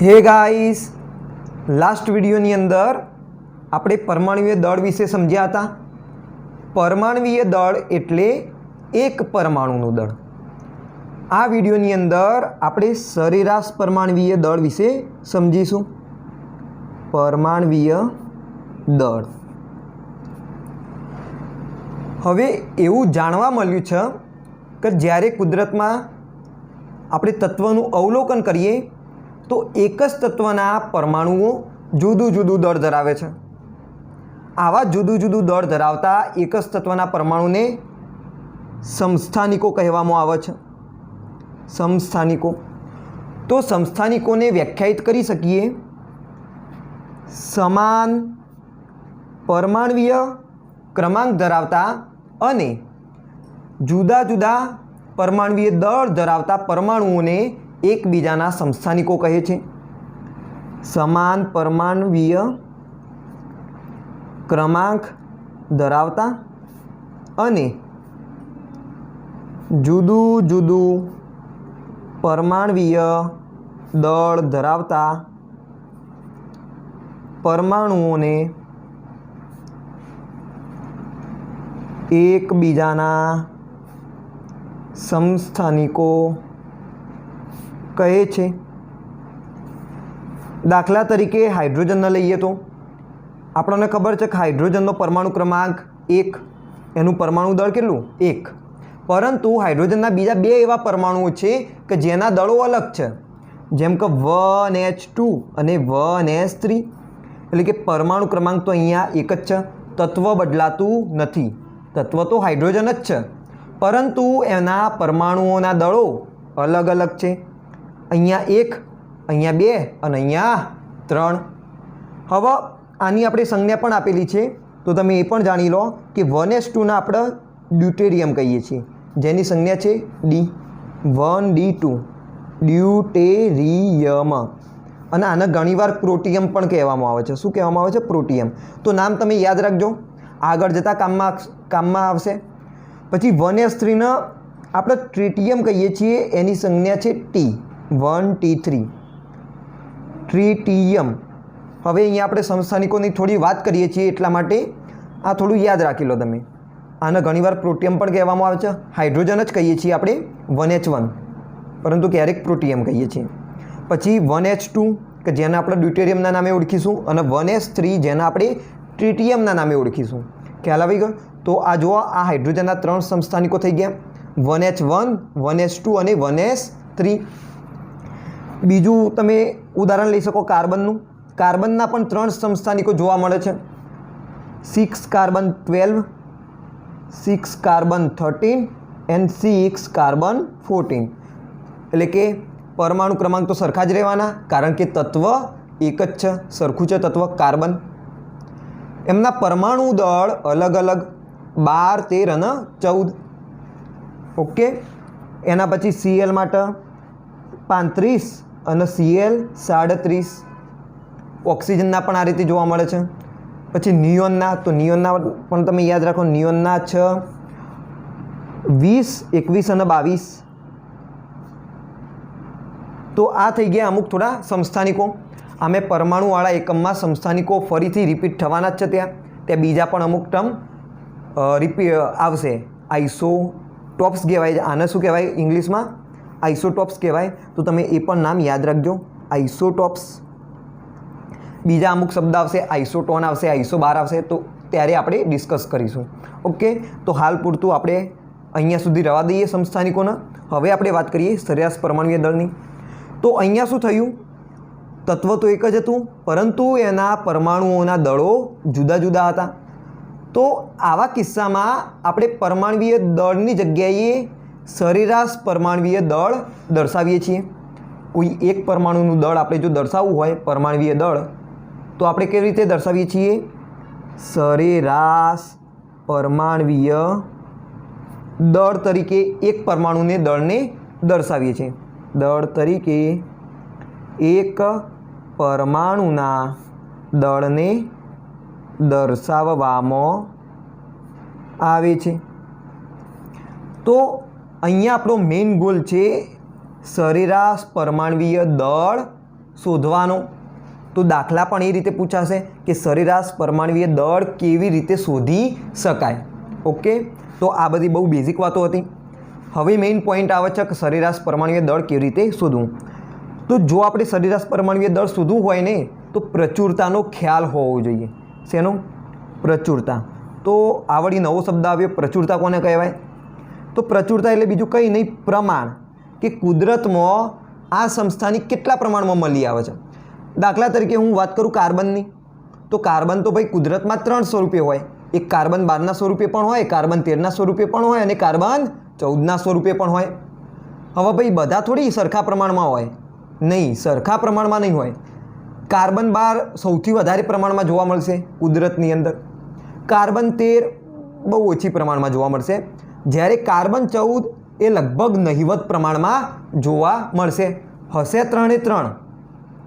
Hey guys, last वीडियोनी अंदर આપણે પરમાણુય દળ વિશે સમજ્યા હતા। પરમાણુય દળ એટલે એક પરમાણુનું દળ। આ વિડિયોની અંદર આપણે સરેરાશ પરમાણુય દળ વિશે સમજીશું। પરમાણુય દળ હવે એવું જાણવા મળ્યું છે કે જ્યારે કુદરતમાં આપણે તત્વનું અવલોકન કરીએ तो एक ज तत्वना परमाणुओं जुदू जुदू दળ धरावे छे। आवा जुदू जुदू दળ धरावता एक ज तत्वना परमाणुने समस्थानिको कहेवामां आवे छे। समस्थानिको तो समस्थानिकोने व्याख्यायित करी सकीए समान परमाणुय क्रमांक धरावता अने जुदा जुदा परमाणुय दળ धरावता परमाणुओने एकबीजाना समस्थानिको कहे छे। समान परमाणुय क्रमांक धरावता अने जुदू जुदू परमाणुय दળ धरावता परमाणुओने एकबीजाना समस्थानिको कहे छे। दाखला तरीके हाइड्रोजन ने लईए तो आपने खबर है कि हाइड्रोजन परमाणु क्रमांक 1 एनु परमाणु दળ કેટલું 1 परंतु हाइड्रोजन बीजा बे एवा परमाणुओ छे कि जेना दळो अलग छे जेम के 1H2 अने 1S3 एटले कि परमाणु क्रमांक तो अहींया एक ज छे। तत्व बदलातुं नथी, तत्व तो हाइड्रोजन ज छे परंतु एना परमाणुओना दळो अलग अलग छे। अहींया 1 अहींया 2 अने अहींया 3। हवे आनी आपणे संज्ञा पण आपेली छे तो तमे ए पण जाणी लो कि 1s2 ने आपणे ड्यूटेरियम कहीए छीए जेनी संज्ञा छे D 1D2 ड्यूटेरियम। अने आने घणीवार प्रोटियम पण कहेवामां आवे छे। शुं कहेवामां आवे छे? प्रोटियम। तो नाम तमे याद राखजो, आगळ जता काममां आवशे। पछी 1s3 ने आपणे ट्रिटियम कहीए छीए एनी संज्ञा छे T 1T3 ट्रिटियम। हवे अहींया आपणे समस्थानिकोनी थोड़ी वात करीए छीए एटला माटे आ थोड़ुं याद राखी लो तमे। आने घणीवार प्रोटियम पण कहेवामां आवे छे। हाइड्रोजन ज कहीए छीए आपणे 1H1 परंतु क्यारेक प्रोटियम कहीए छीए। पछी 1H2 के जेने आपणे ड्यूटेरियमना नामे ओळखीशुं अने 1S3 जेने आपणे ट्रिटियमना नामे ओळखीशुं। ख्याल आवी गयो? तो आ जो आ हाइड्रोजनना 3 समस्थानिको थई गया 1H1 1S2 अने 1S3। बीजू तमे उदाहरण लई सको कार्बननुं। कार्बनना पण 3 समस्थानिको जोवा मळे छे। 6 कार्बन 12 6 कार्बन 13 एंड 6 कार्बन 14 एटले के परमाणु क्रमांक तो सरखा ज रहेवाना कारण के तत्व एक ज छे, सरखुं छे तत्व कार्बन। एमना परमाणु दળ अलग अलग 12 13 अने 14। ओके, एना पछी Cl माटे 35 अने Cl 37। ऑक्सिजनना पण आ रीते जोवा मळे छे। पछी नियोनना तो नियोनना पण तमे याद राखो नियोनना छे 20 21 अने 22। तो आ थई गया अमुक थोड़ा समस्थानिको। आमे परमाणुवाळा एकममां समस्थानिको फरीथी रिपीट थवाना ज छे। त्या बीजा पण अमुक टर्म आवशे। आइसोटॉप्स कहेवाय। आने शुं कहेवाय इंग्लिशमां? आइसोटॉप्स कहेवाय। तो तमे ए पण नाम याद राखजो आइसोटॉप्स। बीजा अमुक शब्द आवशे आइसोटोन आवशे आइसोबार आवशे तो त्यारे आपणे डिस्कस करीशुं। ओके, तो हाल पूरतुं आपणे अहींया सुधी रवा दईए समस्थानिकोने। हवे आपणे वात करीए सरेराश परमाणुय दळनी। तो अहींया शुं थयुं? तत्व तो एक ज हतुं परंतु एना परमाणुओना दळो जुदा जुदा हता। तो आवा किस्सामां आपणे परमाणुय दळनी जग्याए सरेराश परमाणुय दळ दर्शावीए छीए। कोई एक परमाणुनुं दळ आपणे जो दर्शावવું હોય परमाणुय दळ तो आपणे केवी रीते दर्शावीए छीए? सरेराश परमाणुय दळ तरीके एक परमाणुने दळने दर्शावीए छीए। दळ तरीके एक परमाणुना दळने दर्शाववामां आवे छे। तो अहींया आपणो मेन गोल छे सरेराश परमाणुय दळ શોધવાનો, તો દાખલા પણ એ રીતે પૂછાશે કે સરેરાશ પરમાણ્વીય દળ કેવી રીતે શોધી શકાય. ઓકે, તો આ બધી બહુ બેઝિક વાતો હતી. હવે મેઇન પોઈન્ટ આવે છે કે સરેરાશ પરમાણ્વીય દળ કેવી રીતે શોધવું. તો જો આપણે સરેરાશ પરમાણ્વીય દળ શોધવું હોય ને તો પ્રચુરતાનો ખ્યાલ હોવો જોઈએ. શેનો? પ્રચુરતા. તો આ વળી નવો શબ્દ આવ્યો, પ્રચુરતા કોને કહેવાય? તો પ્રચુરતા એટલે બીજું કંઈ નહીં, પ્રમાણ, કે કુદરતમાં આ સંસ્થાનિક કેટલા પ્રમાણમાં મળી આવે છે. દાખલા તરીકે હું વાત કરું કાર્બનની, તો કાર્બન તો ભાઈ કુદરતમાં 3 સ્વરૂપે હોય. એક કાર્બન 12ના સ્વરૂપે પણ હોય, કાર્બન 13ના સ્વરૂપે પણ હોય અને કાર્બન 14ના સ્વરૂપે પણ હોય. હવે ભાઈ બધા થોડી સરખા પ્રમાણમાં હોય, નહીં, સરખા પ્રમાણમાં નહીં હોય. કાર્બન 12 સૌથી વધારે પ્રમાણમાં જોવા મળશે કુદરતની અંદર, કાર્બન 13 બહુ ઓછી પ્રમાણમાં જોવા મળશે, જ્યારે કાર્બન 14 એ લગભગ નહિવત પ્રમાણમાં જોવા મળશે. હશે 3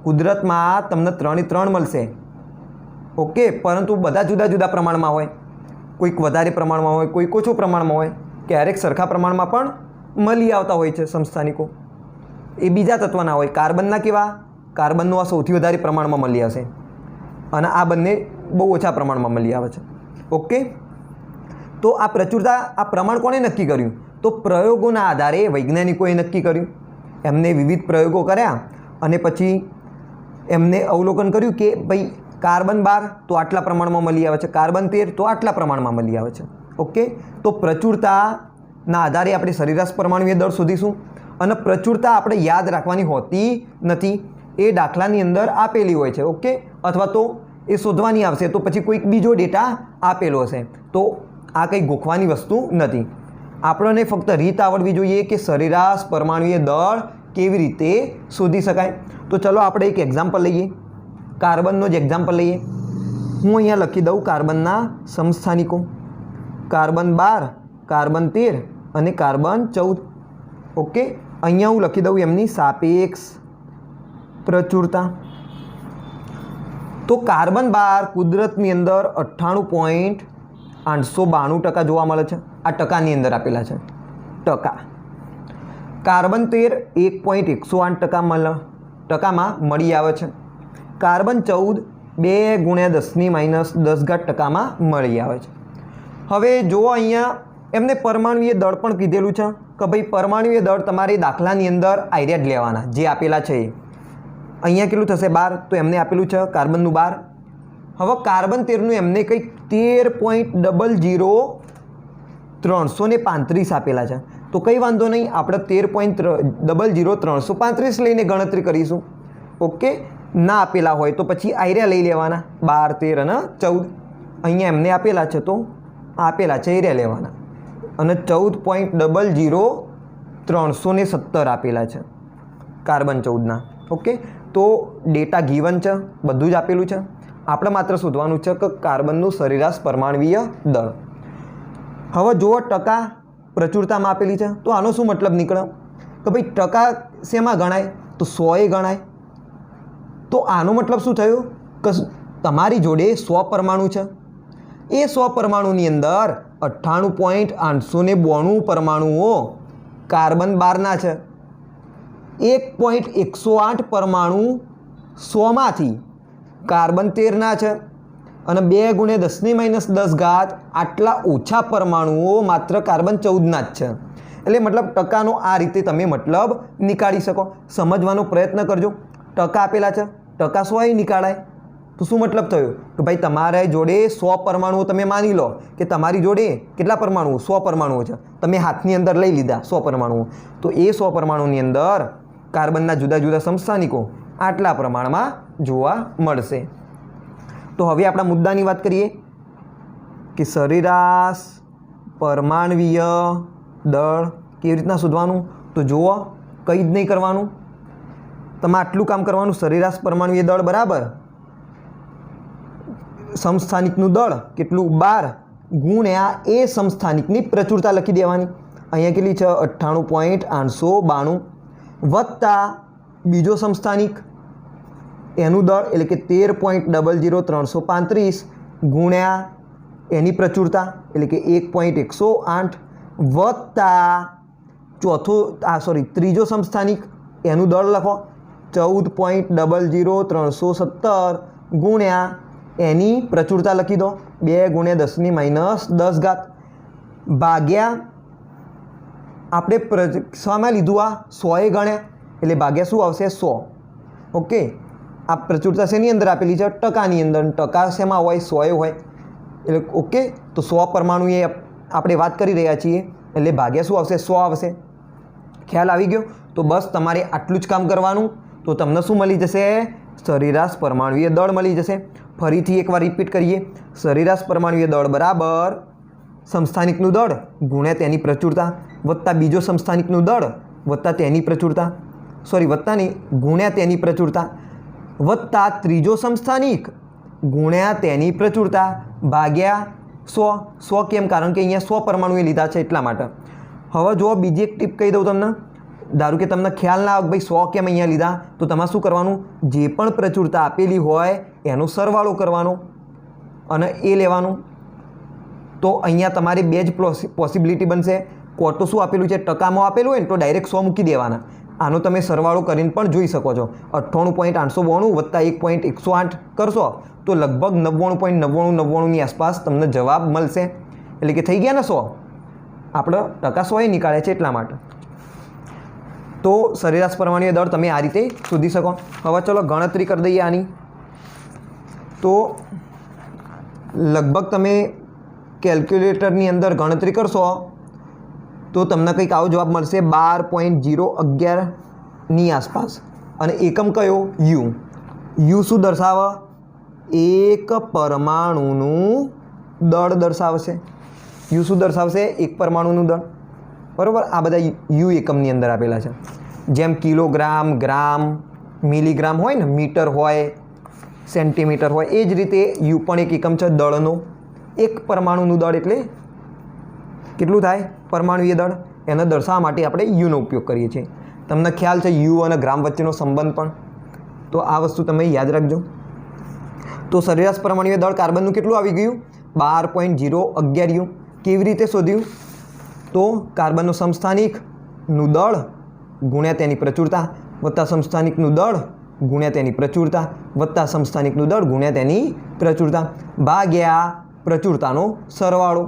કુદરતમાં તમને 3 મળશે. ઓકે, પરંતુ બધા જુદા જુદા પ્રમાણમાં હોય, કોઈક વધારે પ્રમાણમાં હોય, કોઈક ઓછું પ્રમાણમાં હોય, ક્યારેક સરખા પ્રમાણમાં પણ મળી આવતા હોય છે સંસ્થાનિકો. એ બીજા તત્વના હોય. કાર્બનના કેવા? કાર્બનનું આ સૌથી વધારે પ્રમાણમાં મળી આવશે અને આ બંને બહુ ઓછા પ્રમાણમાં મળી આવે છે. ઓકે, તો આ પ્રચુરતા, આ પ્રમાણ કોણે નક્કી કર્યું? તો પ્રયોગોના આધારે વૈજ્ઞાનિકોએ નક્કી કર્યું. એમને વિવિધ પ્રયોગો કર્યા અને પછી એમને અવલોકન કર્યું કે ભાઈ કાર્બન 12 તો આટલા પ્રમાણમાં મળી આવે છે, કાર્બન 13 તો આટલા પ્રમાણમાં મળી આવે છે. ઓકે, તો પ્રચુરતાના આધારે આપણે સરેરાશ પરમાણ્વીય દળ શોધીશું. અને પ્રચુરતા આપણે યાદ રાખવાની હોતી નથી, એ દાખલાની અંદર આપેલી હોય છે. ઓકે, અથવા તો એ શોધવાની આવશે તો પછી કોઈક બીજો ડેટા આપેલો હશે. તો આ કંઈ ગોખવાની વસ્તુ નથી. આપણને ફક્ત રીત આવડવી જોઈએ કે સરેરાશ પરમાણ્વીય દળ કેવી રીતે શોધી શકાય. તો ચલો આપણે એક એક્ઝામ્પલ લઈએ, કાર્બનનો જ એક્ઝામ્પલ લઈએ. હું અહીંયા લખી દઉં કાર્બનના સમસ્થાનિકો, કાર્બન 12, કાર્બન 13 અને કાર્બન 14. ઓકે, અહીંયા હું લખી દઉં એમની સાપેક્ષ પ્રચુરતા. તો કાર્બન 12 કુદરતની અંદર 98.892% જોવા મળે છે. આ ટકાની અંદર આપેલા છે ટકા. કાર્બન 13 1.108% મળી આવે છે. કાર્બન 14 2 × 10⁻10% મળી આવે છે. હવે જુઓ અહીંયા એમને પરમાણ્વીય દળ પણ કીધેલું છે કે ભાઈ પરમાણ્વીય દળ તમારે દાખલાની અંદર આઈડિયા જ લેવાના જે આપેલા છે. અહીંયા કેટલું થશે? 12. તો એમને આપેલું છે કાર્બનનું 12. હવે કાર્બન 13નું એમને કંઈક 13.00335 આપેલા છે. તો કંઈ વાંધો નહીં, આપણે 13.00335 લઈને ગણતરી કરીશું. ઓકે, ના આપેલા હોય તો પછી આઈડિયા લઈ લેવાના 12, 13 અને 14. અહીંયા એમને આપેલા છે તો આપેલા છે આઈડિયા લેવાના. અને 14.00317 આપેલા છે કાર્બન 14ના. ઓકે, તો ડેટા ગીવન છે, બધું જ આપેલું છે. આપણે માત્ર શોધવાનું છે કે કાર્બનનું સરેરાશ પરમાણ્વીય દળ. હવે જુઓ ટકા પ્રચુરતામાં આપેલી છે, તો આનો શું મતલબ નીકળે કે ભાઈ ટકા શેમાં ગણાય? તો 100 ગણાય. તો આનો મતલબ શું થયું કે તમારી જોડે 100 પરમાણુ છે, એ 100 પરમાણુની અંદર 98.892 પરમાણુઓ કાર્બન 12ના છે. 1.108 પરમાણુ 100માંથી કાર્બન 13ના છે અને 2 × 10⁻10 આટલા ઓછા પરમાણુઓ માત્ર કાર્બન 14ના જ છે. એટલે મતલબ ટકાનો આ રીતે તમે મતલબ નીકાળી શકો. સમજવાનો પ્રયત્ન કરજો. ટકા આપેલા છે, ટકા 100 નીકાળાય. તો શું મતલબ થયો કે ભાઈ તમારા જોડે 100 પરમાણુઓ, તમે માની લો કે તમારી જોડે કેટલા પરમાણુઓ? 100 પરમાણુઓ છે. તમે હાથની અંદર લઈ લીધા 100 પરમાણુઓ, તો એ 100 પરમાણુની અંદર કાર્બનના જુદા જુદા સમસ્થાનિકો આટલા પ્રમાણમાં જોવા મળશે. તો હવે આપણા મુદ્દાની વાત કરીએ કે સરેરાશ પરમાણ્વીય દળ કેવી રીતના શોધવાનું. તો જુઓ, કંઈ જ નહીં કરવાનું, તમે આટલું કામ કરવાનું. સરેરાશ પરમાણ્વીય દળ બરાબર સમસ્થાનિકનું દળ કેટલું? 12 ગુણ્યા એ સમસ્થાનિકની પ્રચુરતા લખી દેવાની. અહીંયા કેટલી છે? 98.892 વત્તા બીજો સમસ્થાનિક એનું દળ એટલે કે 13.00335 ગુણ્યા એની પ્રચુરતા એટલે કે 1.108 વત્તા ત્રીજો સમસ્થાનિક એનું દળ લખો 14.00317 ગુણ્યા એની પ્રચુરતા લખી દો 2 × 10⁻10 ભાગ્યા આપણે શામાં લીધું આ 100 એ ગણ્યા એટલે ભાગ્યા શું આવશે 100. ઓકે, આ પ્રચુરતા શેની અંદર આપેલી છે? ટકાની અંદર. ટકા શેમાં હોય? 100 હોય. એટલે ઓકે, તો 100 પરમાણુ એ આપણે વાત કરી રહ્યા છીએ એટલે ભાગ્યા શું આવશે? 100 આવશે. ખ્યાલ આવી ગયો? તો બસ તમારે આટલું જ કામ કરવાનું. તો તમને શું મળી જશે? સરેરાશ પરમાણુય દળ મળી જશે. ફરીથી એકવાર રિપીટ કરીએ. સરેરાશ પરમાણુય દળ બરાબર સમસ્થાનિકનું દળ ગુણ્યા તેની પ્રચુરતા વત્તા બીજો સમસ્થાનિકનું દળ વત્તા તેની પ્રચુરતા, સોરી વત્તા નહીં, ગુણ્યા તેની પ્રચુરતા વત્તા ત્રીજો સમસ્થાનિક ગુણ્યા તેની પ્રચુરતા ભાગ્યા 100. કેમ? કારણ કે અહીંયા 100 પરમાણુએ લીધા છે એટલા માટે. હવે જો બીજી એક ટીપ કહી દઉં તમને. ધારો કે તમને ખ્યાલ ના આવે ભાઈ 100 કેમ અહીંયા લીધા, તો તમારે શું કરવાનું? જે પણ પ્રચુરતા આપેલી હોય એનો સરવાળો કરવાનો અને એ લેવાનું. તો અહીંયા તમારી બે જ પોસિબિલિટી બનશે. કોટ તો શું આપેલું છે? ટકામાં આપેલું હોય ને તો ડાયરેક્ટ 100 મૂકી દેવાના. આનો તમે સરવાળો કરીને પણ જોઈ શકો છો. 98.892 વત્તા 1.108 કરશો તો લગભગ 99.9999ની આસપાસ તમને જવાબ મળશે. એટલે કે થઈ ગયા ને 100. આપણે ટકા 100 નીકાળે છે એટલા માટે. તો સરેરાશ પરમાણુય દળ તમે આ રીતે શોધી શકો. હવે ચલો ગણતરી કરી દઈએ આની. તો લગભગ તમે કેલ્ક્યુલેટરની અંદર ગણતરી કરશો તો તમને કંઈક આવો જવાબ મળશે 12.011ની આસપાસ. અને એકમ કયો? યુ. યુ શું દર્શાવે? એક પરમાણુનું દળ દર્શાવશે. યુ શું દર્શાવશે? એક પરમાણુનું દળ. બરાબર, આ બધા યુ એકમની અંદર આપેલા છે. જેમ કિલોગ્રામ, ગ્રામ, મિલીગ્રામ હોય ને, મીટર હોય, સેન્ટીમીટર હોય, એ જ રીતે યુ પણ એક એકમ છે દળનો. એક પરમાણુનું દળ એટલે કેટલું થાય? પરમાણુય દળ. એને દર્શાવવા માટે આપણે યુનો ઉપયોગ કરીએ છીએ. તમને ખ્યાલ છે યુ અને ગ્રામ વચ્ચેનો સંબંધ પણ. તો આ વસ્તુ તમે યાદ રાખજો. તો સરેરાશ પરમાણુય દળ કાર્બનનું કેટલું આવી ગયું? 12.011 યુ. કેવી રીતે શોધ્યું? તો કાર્બનનું સમસ્થાનિકનું દળ ગુણ્યા તેની પ્રચુરતા વત્તા સમસ્થાનિકનું દળ ગુણ્યા તેની પ્રચુરતા વત્તા સમસ્થાનિકનું દળ ગુણ્યા તેની પ્રચુરતા ભાગ્યા પ્રચુરતાનો સરવાળો.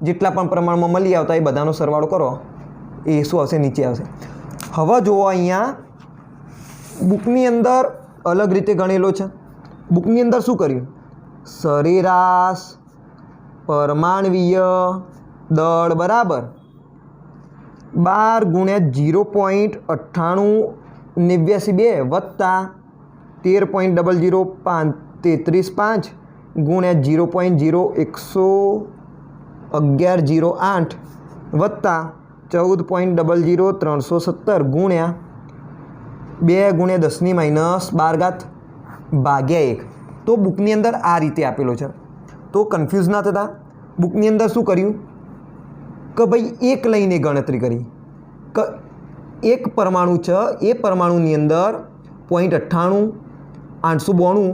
જેટલા પણ પ્રમાણમાં મળી આવતા એ બધાનો સરવાળો કરો એ શું આવશે? નીચે આવશે. હવે જુઓ અહીંયા બુકની અંદર અલગ રીતે ગણેલો છે. બુકની અંદર શું કર્યું? સરેરાશ પરમાણવીય દળ બરાબર 12 × 0.9892 વત્તા 13.00335 ગુણ્યા 0.01108 વત્તા 14.00317 ગુણ્યા 2 × 10⁻12 ભાગ્યા 1. તો બુકની અંદર આ રીતે આપેલો છે. તો કન્ફ્યુઝ ના થતા. બુકની અંદર શું કર્યું કે ભાઈ એક લઈને ગણતરી કરી કે એક પરમાણુ છે, એ પરમાણુની અંદર 0.98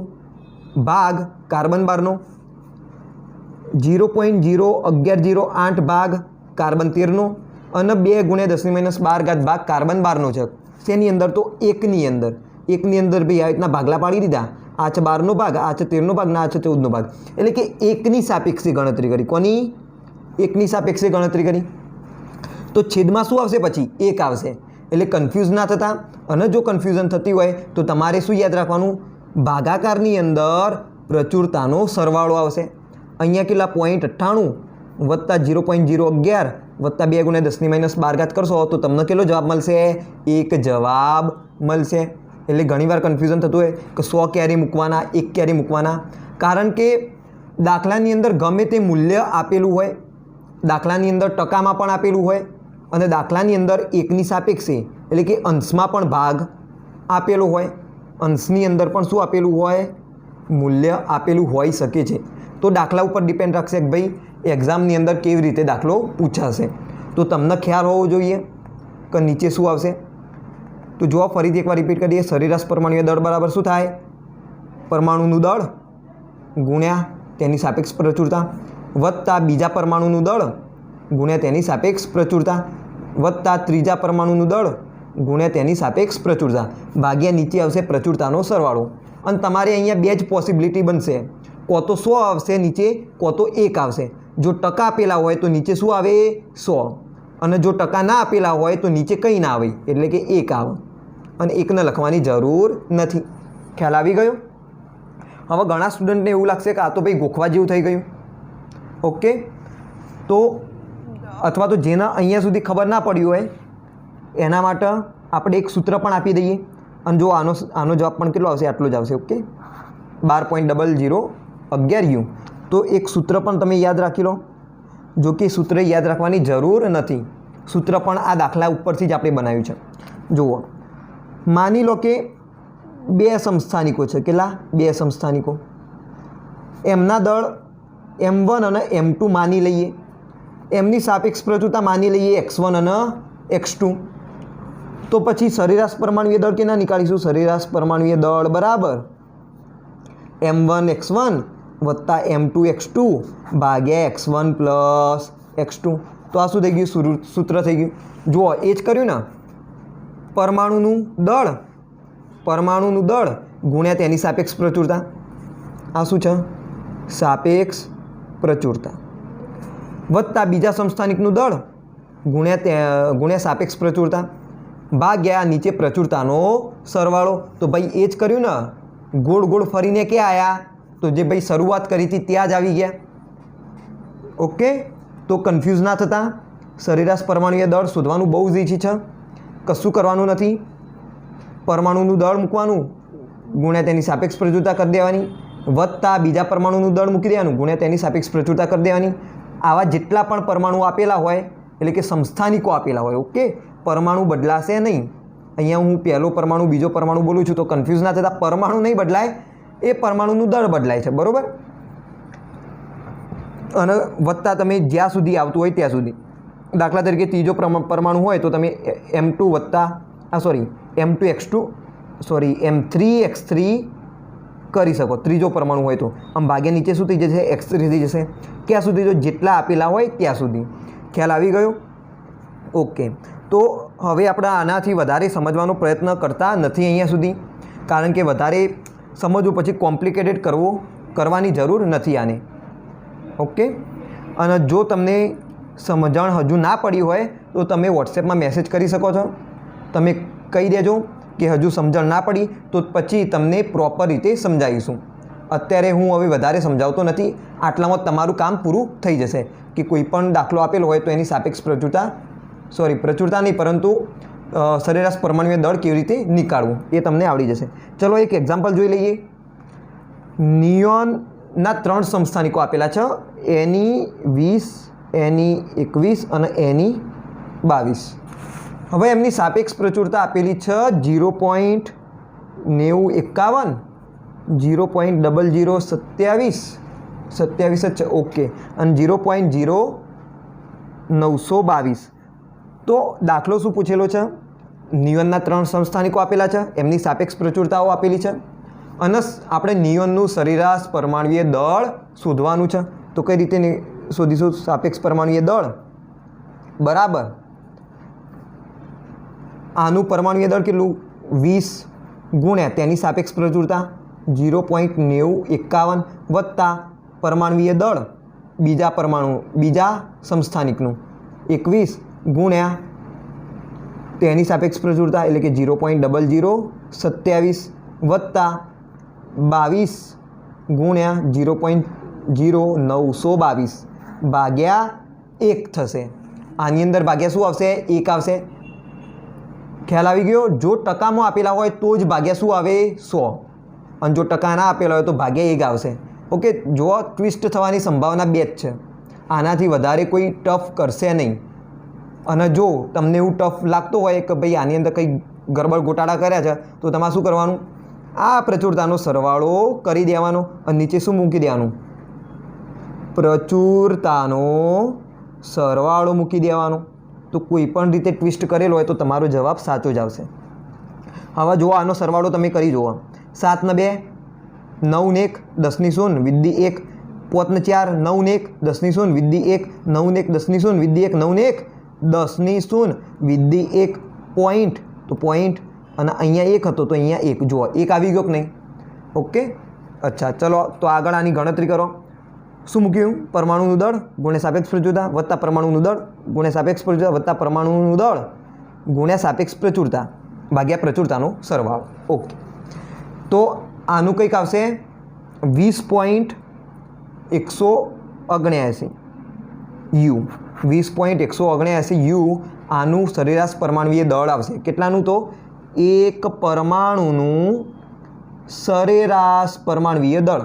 ભાગ કાર્બન 12નો, 0.01108 ભાગ કાર્બન 13નો અને 2 × 10⁻12 ભાગ કાર્બન 12નો છે. શેની અંદર? તો એકની અંદર. એકની અંદર ભાઈ આ રીતના ભાગલા પાડી દીધા. આ છે 12નો ભાગ, આ છે 13નો ભાગ ને આ છે 14નો ભાગ. એટલે કે એકની સાપેક્ષે ગણતરી કરી. કોની? એકની સાપેક્ષે ગણતરી કરી. તો છેદમાં શું આવશે? પછી 1 આવશે. એટલે કન્ફ્યુઝ ના થતા. અને જો કન્ફ્યુઝન થતી હોય તો તમારે શું યાદ રાખવાનું? ભાગાકારની અંદર પ્રચુરતાનો સરવાળો આવશે. અહીંયા કેટલા? 0.98 વત્તા 0.011 વત્તા 2 × 10⁻12 કરશો તો તમને કેટલો જવાબ મળશે? 1 જવાબ મળશે. એટલે ઘણીવાર કન્ફ્યુઝન થતું હોય કે 100 ક્યારે મૂકવાના, 1 ક્યારે મૂકવાના. કારણ કે દાખલાની અંદર ગમે તે મૂલ્ય આપેલું હોય, દાખલાની અંદર ટકામાં પણ આપેલું હોય અને દાખલાની અંદર એકની સાપેક્ષે એટલે કે અંશમાં પણ ભાગ આપેલો હોય. અંશની અંદર પણ શું આપેલું હોય? મૂલ્ય આપેલું હોઈ શકે છે. તો દાખલા ઉપર ડિપેન્ડ રાખશે કે ભાઈ એક્ઝામની અંદર કેવી રીતે દાખલો પૂછાશે. તો તમને ખ્યાલ હોવો જોઈએ કે નીચે શું આવશે. તો જુઓ ફરીથી એકવાર રિપીટ કરીએ. સરેરાશ પરમાણુય દળ બરાબર શું થાય? પરમાણુનું દળ ગુણ્યા તેની સાપેક્ષ પ્રચુરતા વત્તા બીજા પરમાણુનું દળ ગુણ્યા તેની સાપેક્ષ પ્રચુરતા વત્તા ત્રીજા પરમાણુનું દળ ગુણ્યા તેની સાપેક્ષ પ્રચુરતા ભાગ્યા નીચે આવશે પ્રચુરતાનો સરવાળો. અને તમારે અહીંયા બે જ પોસિબિલિટી બનશે, કો તો 100 આવશે નીચે, કો તો 1 આવશે. જો ટકા આપેલા હોય તો નીચે શું આવે? 100. અને જો ટકા ના આપેલા હોય તો નીચે કંઈ ના આવે, એટલે કે 1 આવે. અને 1ને લખવાની જરૂર નથી. ખ્યાલ આવી ગયો? હવે ઘણા સ્ટુડન્ટને એવું લાગશે કે આ તો ભાઈ ગોખવા જેવું થઈ ગયું. ઓકે, તો અથવા તો જેના અહીંયા સુધી ખબર ના પડી હોય એના માટે આપણે એક સૂત્ર પણ આપી દઈએ. અને જો આનો જવાબ પણ કેટલો આવશે? આટલો જ આવશે. Okay, 12.0011 U. તો એક સૂત્ર પણ તમે યાદ રાખી લો. જો કે સૂત્ર યાદ રાખવાની જરૂર નથી, સૂત્ર પણ આ દાખલા ઉપરથી જ આપણે બનાવ્યું છે. જુઓ, માની લો કે 2 સમસ્થાનિકો છે. કેટલા? 2 સમસ્થાનિકો. એમના દળ M1 અને M2 માની લઈએ. એમની સાપેક્ષ પ્રચુરતા માની લઈએ x1 અને x2. તો પછી સરેરાશ પરમાણુય દળ કેના નીકાળીશું? સરેરાશ પરમાણુય દળ બરાબર M1 x1 વત્તા M2 x2 ભાગ્યા x1 પ્લસ x2. તો આ શું થઈ ગયું? સૂત્ર થઈ ગયું. જુઓ, એ જ કર્યું ને. પરમાણુનું દળ ગુણ્યા તેની સાપેક્ષ પ્રચુરતા. આ શું છે? સાપેક્ષ પ્રચુરતા વત્તા બીજા સમસ્થાનિકનું દળ ગુણ્યા સાપેક્ષ પ્રચુરતા ભાગ્યા નીચે પ્રચુરતાનો સરવાળો. તો ભાઈ એ જ કર્યું ને. ગોળ ગોળ ફરીને ક્યાં આવ્યા? તો જે ભાઈ શરૂઆત કરી હતી ત્યાં જ આવી ગયા. ઓકે, તો કન્ફ્યુઝ ના થતા. સરેરાશ પરમાણુય દળ શોધવાનું બહુ જ ઈઝી છે. કશું કરવાનું નથી. પરમાણુનું દળ મૂકવાનું, ગુણ્યા તેની સાપેક્ષ પ્રચુરતા કરી દેવાની, વત્તા બીજા પરમાણુનું દળ મૂકી દેવાનું, ગુણ્યા તેની સાપેક્ષ પ્રચુરતા કરી દેવાની. આવા જેટલા પણ પરમાણુ આપેલા હોય, એટલે કે સમસ્થાનિકો આપેલા હોય, ઓકે, પરમાણુ બદલાશે નહીં. અહીંયા હું પહેલો પરમાણુ બીજો પરમાણુ બોલું છું તો કન્ફ્યુઝ ના થતા. પરમાણુ નહીં બદલાય, એ પરમાણુનું દળ બદલાય છે. બરાબર? અને વત્તા તમે જ્યાં સુધી આવતું હોય ત્યાં સુધી. દાખલા તરીકે ત્રીજો પરમાણુ હોય તો તમે M2 વત્તા M2 x2 M3 x3 કરી શકો. ત્રીજો પરમાણુ હોય તો આમ ભાગ્યા નીચે શું થઈ જશે? x3 થઈ જશે. ક્યાં સુધી? તો જેટલા આપેલા હોય ત્યાં સુધી. ખ્યાલ આવી ગયો? ઓકે, તો હવે આપણે આનાથી વધારે સમજવાનો પ્રયત્ન કરતા નથી અહીંયા સુધી, કારણ કે વધારે સમજવું પછી કોમ્પ્લિકેટેડ કરવાની જરૂર નથી આને. ઓકે, અને જો તમને સમજણ હજુ ના પડી હોય તો તમે વોટ્સએપમાં મેસેજ કરી શકો છો. તમે કહી દેજો કે હજુ સમજણ ના પડી, તો પછી તમને પ્રોપર રીતે સમજાવીશું. અત્યારે હું હવે વધારે સમજાવતો નથી. આટલામાં તમારું કામ પૂરું થઈ જશે કે કોઈ પણ દાખલો આપેલો હોય તો એની સાપેક્ષ પ્રચુરતા નહીં પરંતુ સરેરાશ પરમાણુય દળ કેવી રીતે નીકાળવું એ તમને આવડી જશે. ચલો એક એક્ઝામ્પલ જોઈ લઈએ. નિયોનના 3 સમસ્થાનિકો આપેલા છે. એની 20, એની 21 અને એની 22. હવે એમની સાપેક્ષ પ્રચુરતા આપેલી છે 0.9051, 0.0027 જ છે. ઓકે, અને 0.0922. તો દાખલો શું પૂછેલો છે? નિયોનના 3 સમસ્થાનિકો આપેલા છે, એમની સાપેક્ષ પ્રચુરતાઓ આપેલી છે, અને આપણે નિયોનનું સરેરાશ પરમાણુય દળ શોધવાનું છે. તો કઈ રીતે શોધીશું સાપેક્ષ પરમાણુય દળ? બરાબર, આનું પરમાણુય દળ કેટલું? 20 ગુણ્યા તેની સાપેક્ષ પ્રચુરતા 0.9051 વત્તા પરમાણુય દળ બીજા સમસ્થાનિકનું 21 ગુણ્યા તેની સાપેક્ષ પ્રચુરતા એટલે કે 0.0027 વત્તા 22 ગુણ્યા 0.0922 ભાગ્યા 1 થશે. આની અંદર ભાગ્યા શું આવશે? 1 આવશે. ખ્યાલ આવી ગયો? જો ટકામાં આપેલા હોય તો જ ભાગ્યા શું આવે? 100. અને જો ટકા ના આપેલા હોય તો ભાગ્યા 1 આવશે. ઓકે, જો ટ્વિસ્ટ થવાની સંભાવના 2 જ છે. આનાથી વધારે કોઈ ટફ કરશે નહીં. અને જો તમને એવું ટફ લાગતું હોય કે ભાઈ આની અંદર કંઈ ગરબડ ગોટાળા કર્યા છે તો તમારે શું કરવાનું? આ પ્રચુરતાનો સરવાળો કરી દેવાનો અને નીચે શું મૂકી દેવાનું? પ્રચુરતાનો સરવાળો મૂકી દેવાનો. તો કોઈ પણ રીતે ટ્વિસ્ટ કરેલો હોય તો તમારો જવાબ સાચો જ આવશે. હવે જુઓ, આનો સરવાળો તમે કરી જુઓ. 7 ને 2 9 ને 1 10 ની 0 વિદ્દી 1 5 ને 4 9 ને 1 10 ની 0 વિદ્દી 1 9 ને 1 10 ની 0 વિદ્દી 1 9 ને 1 10 ની 0 વિદ્દી 1 પોઈન્ટ તો પોઈન્ટ, અને અહીંયા 1 હતો તો અહીંયા 1, જુઓ 1 આવી ગયો કે નહીં? ઓકે, અચ્છા ચલો તો આગળ આની ગણતરી કરો. શું મૂક્યું? પરમાણુનું દળ ગુણ્યા સાપેક્ષ પ્રચુરતા વત્તા પરમાણુનું દળ ગુણ્યા સાપેક્ષ પ્રચુરતા વત્તા પરમાણુનું દળ ગુણ્યા સાપેક્ષ પ્રચુરતા ભાગ્યા પ્રચુરતાનો સરવાળો. ઓકે, તો આનું કંઈક આવશે 20.179 યુ. 20.179 યુ આનું સરેરાશ પરમાણુય દળ આવશે. કેટલાનું? તો એક પરમાણુનું સરેરાશ પરમાણુય દળ.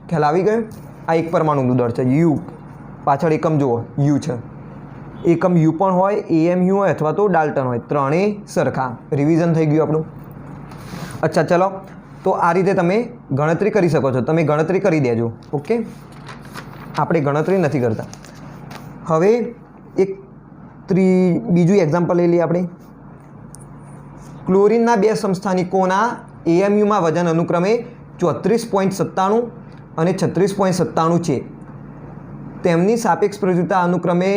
ખ્યાલ આવી ગયો? આ એક પરમાણુનું દળ છે યુ, પાછળ એકમ જુઓ યુ છે. એકમ યુ પણ હોય, એએમયુ હોય અથવા તો ડાલ્ટન હોય, ત્રણેય સરખા. રિવિઝન થઈ ગયું આપણું. અચ્છા ચલો, તો આ રીતે તમે ગણતરી કરી શકો છો. તમે ગણતરી કરી દેજો. ઓકે, આપણે ગણતરી નથી કરતા. હવે એક બીજું એક્ઝામ્પલ લઈ લઈએ આપણે. ક્લોરીનના 2 સમસ્થાનિકોના એએમયુમાં વજન અનુક્રમે 34.97 અને 36.97 છે. તેમની સાપેક્ષ પ્રચુરતા અનુક્રમે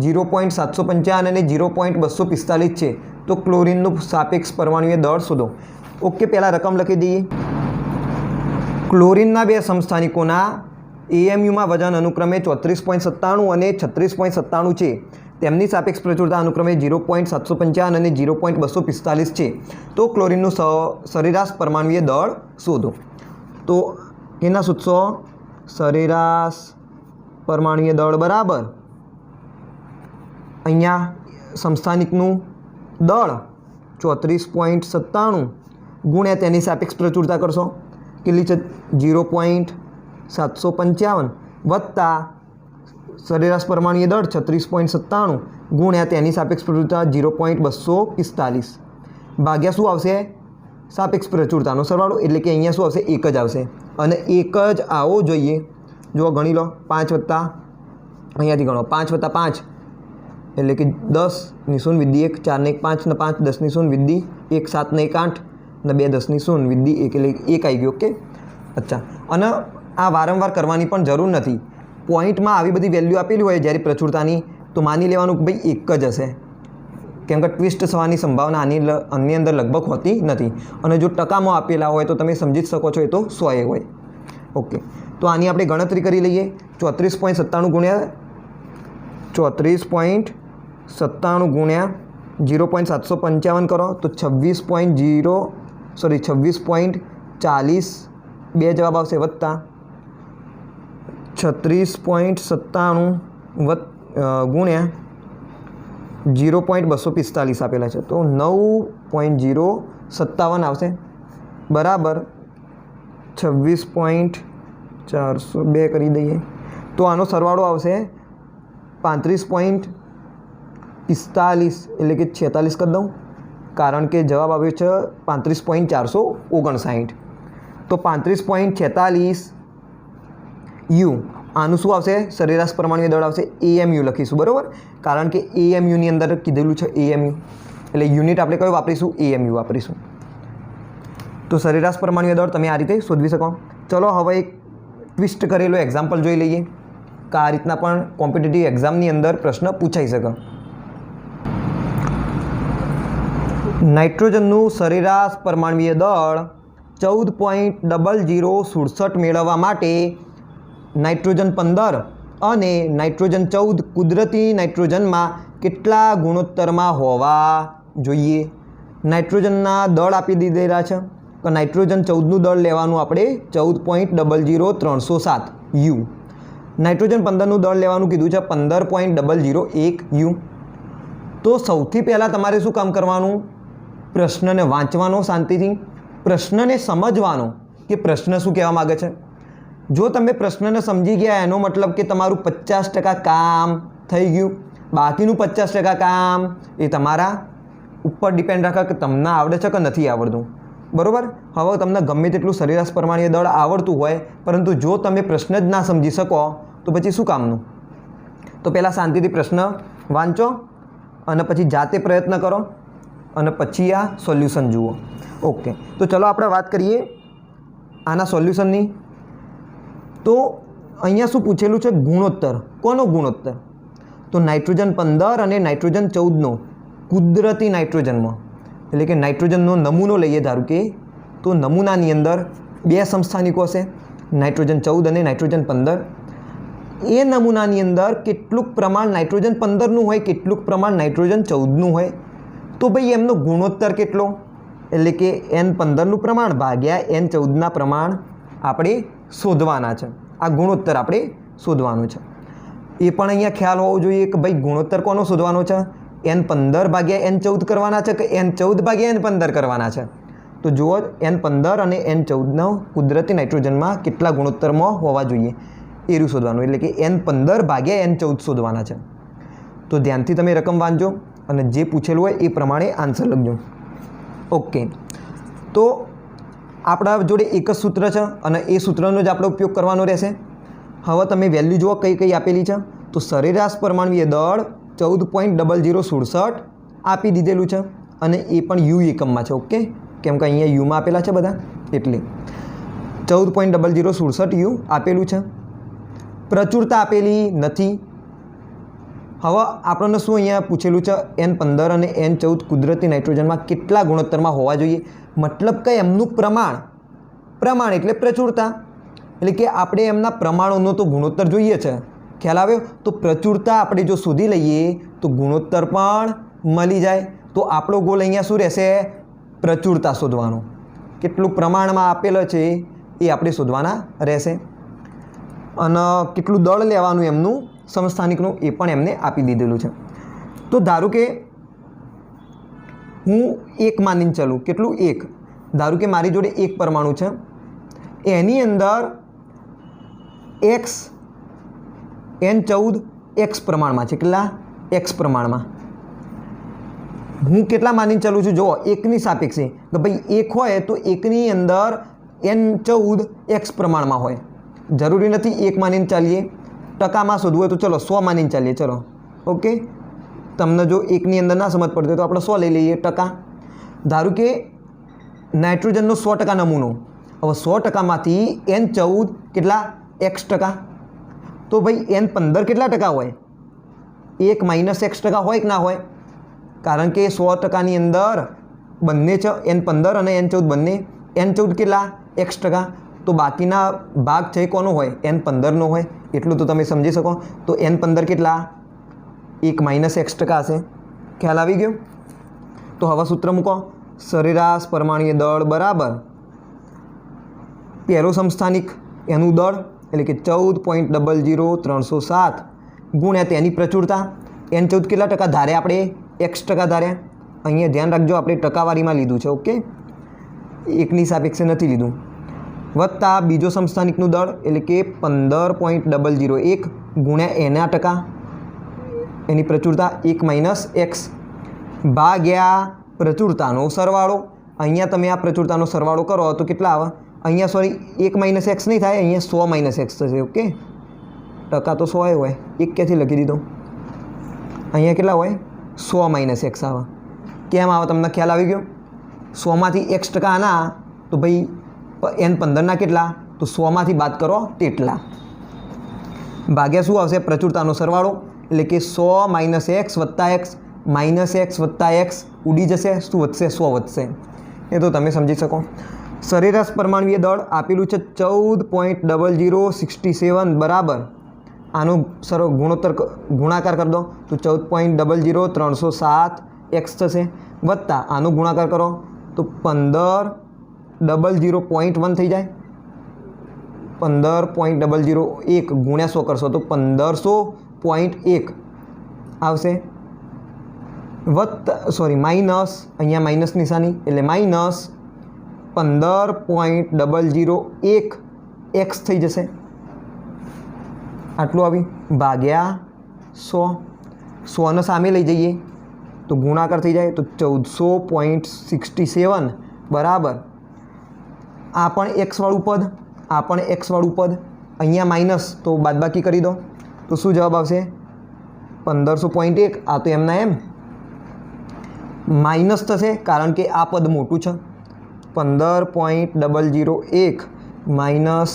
0.755 અને 0.245 છે. તો ક્લોરીનનું સાપેક્ષ પરમાણુય દળ શોધો. ઓકે, પહેલાં રકમ લખી દઈએ. ક્લોરીનના 2 સમસ્થાનિકોના એએમયુમાં વજન અનુક્રમે 34.97 અને 36.97 છે. તેમની સાપેક્ષ પ્રચુરતા અનુક્રમે 0.755 અને 0.245 છે. તો ક્લોરીનનું સરેરાશ પરમાણુય દળ શોધો. તો એના શોધશો? સરેરાશ પરમાણુય દળ બરાબર અહીંયા સમસ્થાનિકનું દળ 34.97 ગુણ્યા તેની સાપેક્ષ પ્રચુરતા કરશો. કેટલી છે? 0.755 વત્તા સરેરાશ પરમાણુય દળ 36.97 ગુણ્યા તેની સાપેક્ષ પ્રચુરતા 0.245 ભાગ્યા શું આવશે? સાપેક્ષ પ્રચુરતાનો સરવાળો. એટલે કે અહીંયા શું આવશે? 1 જ આવશે. અને 1 જ આવો જોઈએ. જો ગણી લો, 5 વત્તા અહીંયાથી ગણો 5 વત્તા 5 એટલે કે 10 ની શૂન્ય વિધિ 1, 4 ને 1 5 ને 5 10 ની શૂન્ય વિધિ 1, 7 ને 1 8 ને 2 10 ની શૂન્ય વિધિ 1 એટલે 1 આવી ગયો. ઓકે, અચ્છા, અને આ વારંવાર કરવાની પણ જરૂર નથી. પોઈન્ટમાં આવી બધી વેલ્યુ આપેલી હોય જ્યારે પ્રચુરતાની, તો માની લેવાનું કે ભાઈ 1 જ હશે, કેમ કે ટ્વિસ્ટ થવાની સંભાવના આની અંદર લગભગ હોતી નથી. અને જો ટકામાં આપેલા હોય તો તમે સમજી જ શકો છો, એ તો 100 હોય. ઓકે, તો આની આપણે ગણતરી કરી લઈએ. 34.97 ગુણ્યા 34.97 ગુણ્યા 0.755 કરો તો 26.40 બે જવાબ આવશે, વત્તા 36.97 ગુણ્યા 0.245 આપેલા છે તો 9.057 આવશે બરાબર 26.402 કરી દઈએ તો આનો સરવાળો આવશે 35.45 એટલે કે 46 કરી દઉં કારણ કે જવાબ આવ્યો છે 35.459 તો 35.46 યુ આનું શું આવશે સરેરાશ પરમાણુ દળ આવશે એએમયુ લખીશું બરાબર કારણ કે એએમયુની અંદર કીધેલું છે એએમયુ એટલે યુનિટ આપણે કયો વાપરીશું એએમયુ વાપરીશું તો સરેરાશ પરમાણુ દળ તમે આ રીતે શોધવી શકો ચલો હવે એક ટ્વિસ્ટ કરેલો એક્ઝામ્પલ જોઈ લઈએ કે આ રીતના પણ કોમ્પિટિટિવ એક્ઝામની અંદર પ્રશ્ન પૂછાઈ શકે નાઇટ્રોજનનું સરેરાશ પરમાણુય દળ 14.0067 મેળવવા માટે નાઇટ્રોજન 15 અને નાઇટ્રોજન 14 કુદરતી નાઇટ્રોજનમાં કેટલા ગુણોત્તરમાં હોવા જોઈએ નાઇટ્રોજનના દળ આપી દીધેલા છે તો નાઇટ્રોજન 14નું દળ લેવાનું આપણે 14.00307 યુ નાઇટ્રોજન 15નું દળ લેવાનું કીધું છે 15.001 યુ તો સૌથી પહેલાં તમારે શું કામ કરવાનું પ્રશ્નને વાંચવાનો શાંતિથી પ્રશ્નને સમજવાનો કે પ્રશ્ન શું કહેવા માગે છે જો તમે પ્રશ્નને સમજી ગયા એનો મતલબ કે તમારું 50% કામ થઈ ગયું બાકીનું 50% કામ એ તમારા ઉપર ડિપેન્ડ રાખે કે તમને આવડે છે કે નથી આવડતું બરાબર હવે તમને ગમે તેટલું સરેરાશ પરમાણુ દળ આવડતું હોય પરંતુ જો તમે પ્રશ્ન જ ના સમજી શકો તો પછી શું કામનું તો પહેલાં શાંતિથી પ્રશ્ન વાંચો અને પછી જાતે પ્રયત્ન કરો અને પછી આ સોલ્યુશન જુઓ ઓકે તો ચલો આપણે વાત કરીએ આના સોલ્યુશનની તો અહીંયા શું પૂછેલું છે ગુણોત્તર કોનો ગુણોત્તર તો નાઇટ્રોજન 15 અને નાઇટ્રોજન 14નો કુદરતી નાઇટ્રોજનમાં એટલે કે નાઇટ્રોજનનો નમૂનો લઈએ ધારો કે, તો નમૂનાની અંદર 2 સમસ્થાનિકો હશે, નાઇટ્રોજન 14 અને નાઇટ્રોજન 15. એ નમૂનાની અંદર કેટલુંક પ્રમાણ નાઇટ્રોજન 15નું હોય, કેટલુંક પ્રમાણ નાઇટ્રોજન 14નું હોય, તો ભાઈ એમનો ગુણોત્તર કેટલો, એટલે કે N15નું પ્રમાણ ભાગ્યા N14ના પ્રમાણ આપણે શોધવાના છે. આ ગુણોત્તર આપણે શોધવાનું છે. એ પણ અહીંયા ખ્યાલ હોવો જોઈએ કે ભાઈ ગુણોત્તર કોનો શોધવાનો છે, N15 ભાગ્યા N14 કરવાના છે કે N14 ભાગ્યા N15 કરવાના છે. તો જુઓ N15 અને N14નો કુદરતી નાઇટ્રોજનમાં કેટલા ગુણોત્તરમાં હોવા જોઈએ એ રૂ શોધવાનું, એટલે કે N15 ભાગ્યા N14 શોધવાના છે. તો ધ્યાનથી તમે રકમ વાંચજો અને જે પૂછેલું હોય એ પ્રમાણે આન્સર લખજો. ઓકે, તો આપણા જોડે એક જ સૂત્ર છે અને એ સૂત્રનો જ આપણે ઉપયોગ કરવાનો રહેશે. હવે તમે વેલ્યુ જુઓ કઈ કઈ આપેલી છે. તો સરેરાશ પરમાણુય દળ 14.0067 આપી દીધેલું છે અને એ પણ યુ એકમમાં છે. ઓકે, કેમ કે અહીંયા યુમાં આપેલા છે બધા, એટલે 14.0067 યુ આપેલું છે. પ્રચુરતા આપેલી નથી. હવે આપણને શું અહીંયા પૂછેલું છે, N15 અને N14 કુદરતી નાઇટ્રોજનમાં કેટલા ગુણોત્તરમાં હોવા જોઈએ, મતલબ કે એમનું પ્રમાણ એટલે પ્રચુરતા, એટલે કે આપણે એમના પ્રમાણોનો તો ગુણોત્તર જોઈએ છે. ખ્યાલ આવ્યો? તો પ્રચુરતા આપણે જો શોધી લઈએ તો ગુણોત્તર પણ મળી જાય. તો આપણો ગોલ અહીંયા શું રહેશે, પ્રચુરતા શોધવાનો. કેટલું પ્રમાણમાં આપેલો છે એ આપણે શોધવાના રહેશે. અને કેટલું દળ લેવાનું એમનું સમસ્થાનિકનું એ પણ એમને આપી દીધેલું છે. તો ધારો કે હું 1 માનીને ચાલું, કેટલું 1, ધારો કે મારી જોડે 1 પરમાણુ છે, એની અંદર X N14 X પ્રમાણમાં છે. કેટલા? X પ્રમાણમાં. હું કેટલા માનીને ચાલું છું, જુઓ 1ની સાપેક્ષે કે ભાઈ 1 હોય તો 1ની અંદર N14 X પ્રમાણમાં હોય. જરૂરી નથી 1 માનીને ચાલીએ, ટકામાં શોધવું હોય તો ચલો 100 માનીને ચાલીએ. ચલો ઓકે, તમને જો 1ની અંદર ના સમજ પડતી તો આપણે 100 લઈ લઈએ ટકા. ધારો કે નાઇટ્રોજનનો 100% નમૂનો. હવે 100%માંથી N14 કેટલા, X%. તો ભાઈ N15 કેટલા ટકા હોય, 1 - X% હોય કે ના હોય, કારણ કે 100%ની અંદર બંને છે, N15 અને N14 બંને. N14 કેટલા, X%. તો બાકીના ભાગ છે કોનો હોય, N15નો હોય. એટલું તો તમે સમજી શકો. તો N15 કેટલા, 1 - X% હશે. ખ્યાલ આવી ગયો? તો હવે સૂત્ર મૂકો, સરેરાશ પરમાણુય દળ બરાબર પહેલો સમસ્થાનિક એનું દળ એટલે કે 14.00307 ગુણ્યા તેની પ્રચુરતા. N14 કેટલા ટકા ધાર્યા આપણે, X% ધાર્યા. અહીંયા ધ્યાન રાખજો આપણે ટકાવારીમાં લીધું છે. ઓકે, 1ની સાપેક્ષે નથી લીધું. વત્તા બીજો સમસ્થાનિકનું દળ એટલે કે 15.001 ગુણ્યા એના ટકા, એની પ્રચુરતા 1 - X ભાગ્યા પ્રચુરતાનો સરવાળો. અહીંયા તમે આ પ્રચુરતાનો સરવાળો કરો તો કેટલા આવે, અહીંયા સોરી 1 - X નહીં થાય, અહીંયા 100 - X થશે. ઓકે, ટકા તો 100 હોય, 1 ક્યાંથી લખી દીધો, અહીંયા કેટલા હોય, 100 - X આવે. કેમ આવે તમને ખ્યાલ આવી ગયો? 100માંથી X% આના તો ભાઈ N15ના કેટલા, તો 100માંથી બાદ કરો તેટલા, ભાગ્યા શું આવશે, પ્રચુરતાનો સરવાળો એટલે કે 100 - X વત્તા X -X વત્તા X ઉડી જશે. શું વધશે, 100 વધશે. એ તો તમે સમજી શકો. સરેરાશ પરમાણુય દળ આપેલું છે 14.0067 બરાબર આનો ગુણોત્તર ગુણાકાર કરી દો તો 14.00307 X થશે, વત્તા આનો ગુણાકાર કરો તો 15.0.1 થઈ જાય. 15.001 ગુણ્યા 100 કરશો તો 1500.1 આવશે. વત્તા સોરી માઇનસ, અહીંયા માઇનસ નિશાની એટલે માઇનસ 15.001 X થઈ જશે. આટલું આવી ભાગ્યા 100 સામે લઈ જઈએ તો ગુણાકાર થઈ જાય તો 14.67 બરાબર આ પણ X વાળું પદ, આ પણ X વાળું પદ, અહીંયા માઇનસ તો બાદબાકી કરી દો તો શું જવાબ આવશે, 1500.1. આ તો એમના એમ માઇનસ થશે કારણ કે આ પદ મોટું છે. 15.001 માઇનસ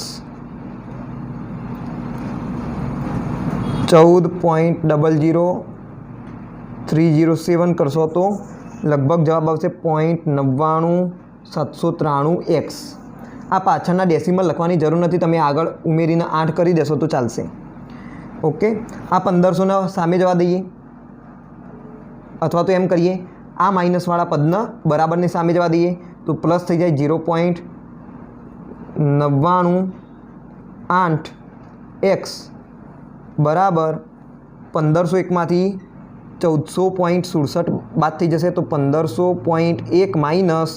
14.00307 કરશો તો લગભગ જવાબ આવશે 0.99793x. આ પાછળના ડેસિમલ લખવાની જરૂર નથી, તમે આગળ ઉમેરીને 8 કરી દેશો તો ચાલશે. ઓકે, આ 1500ને સામે જવા દઈએ, અથવા તો એમ કરીએ આ માઇનસવાળા પદને બરાબરની સામે જવા દઈએ તો પ્લસ થઈ જાય 0.998x બરાબર 1501માંથી 14.67 બાદ થઈ જશે તો 1500.1 માઇનસ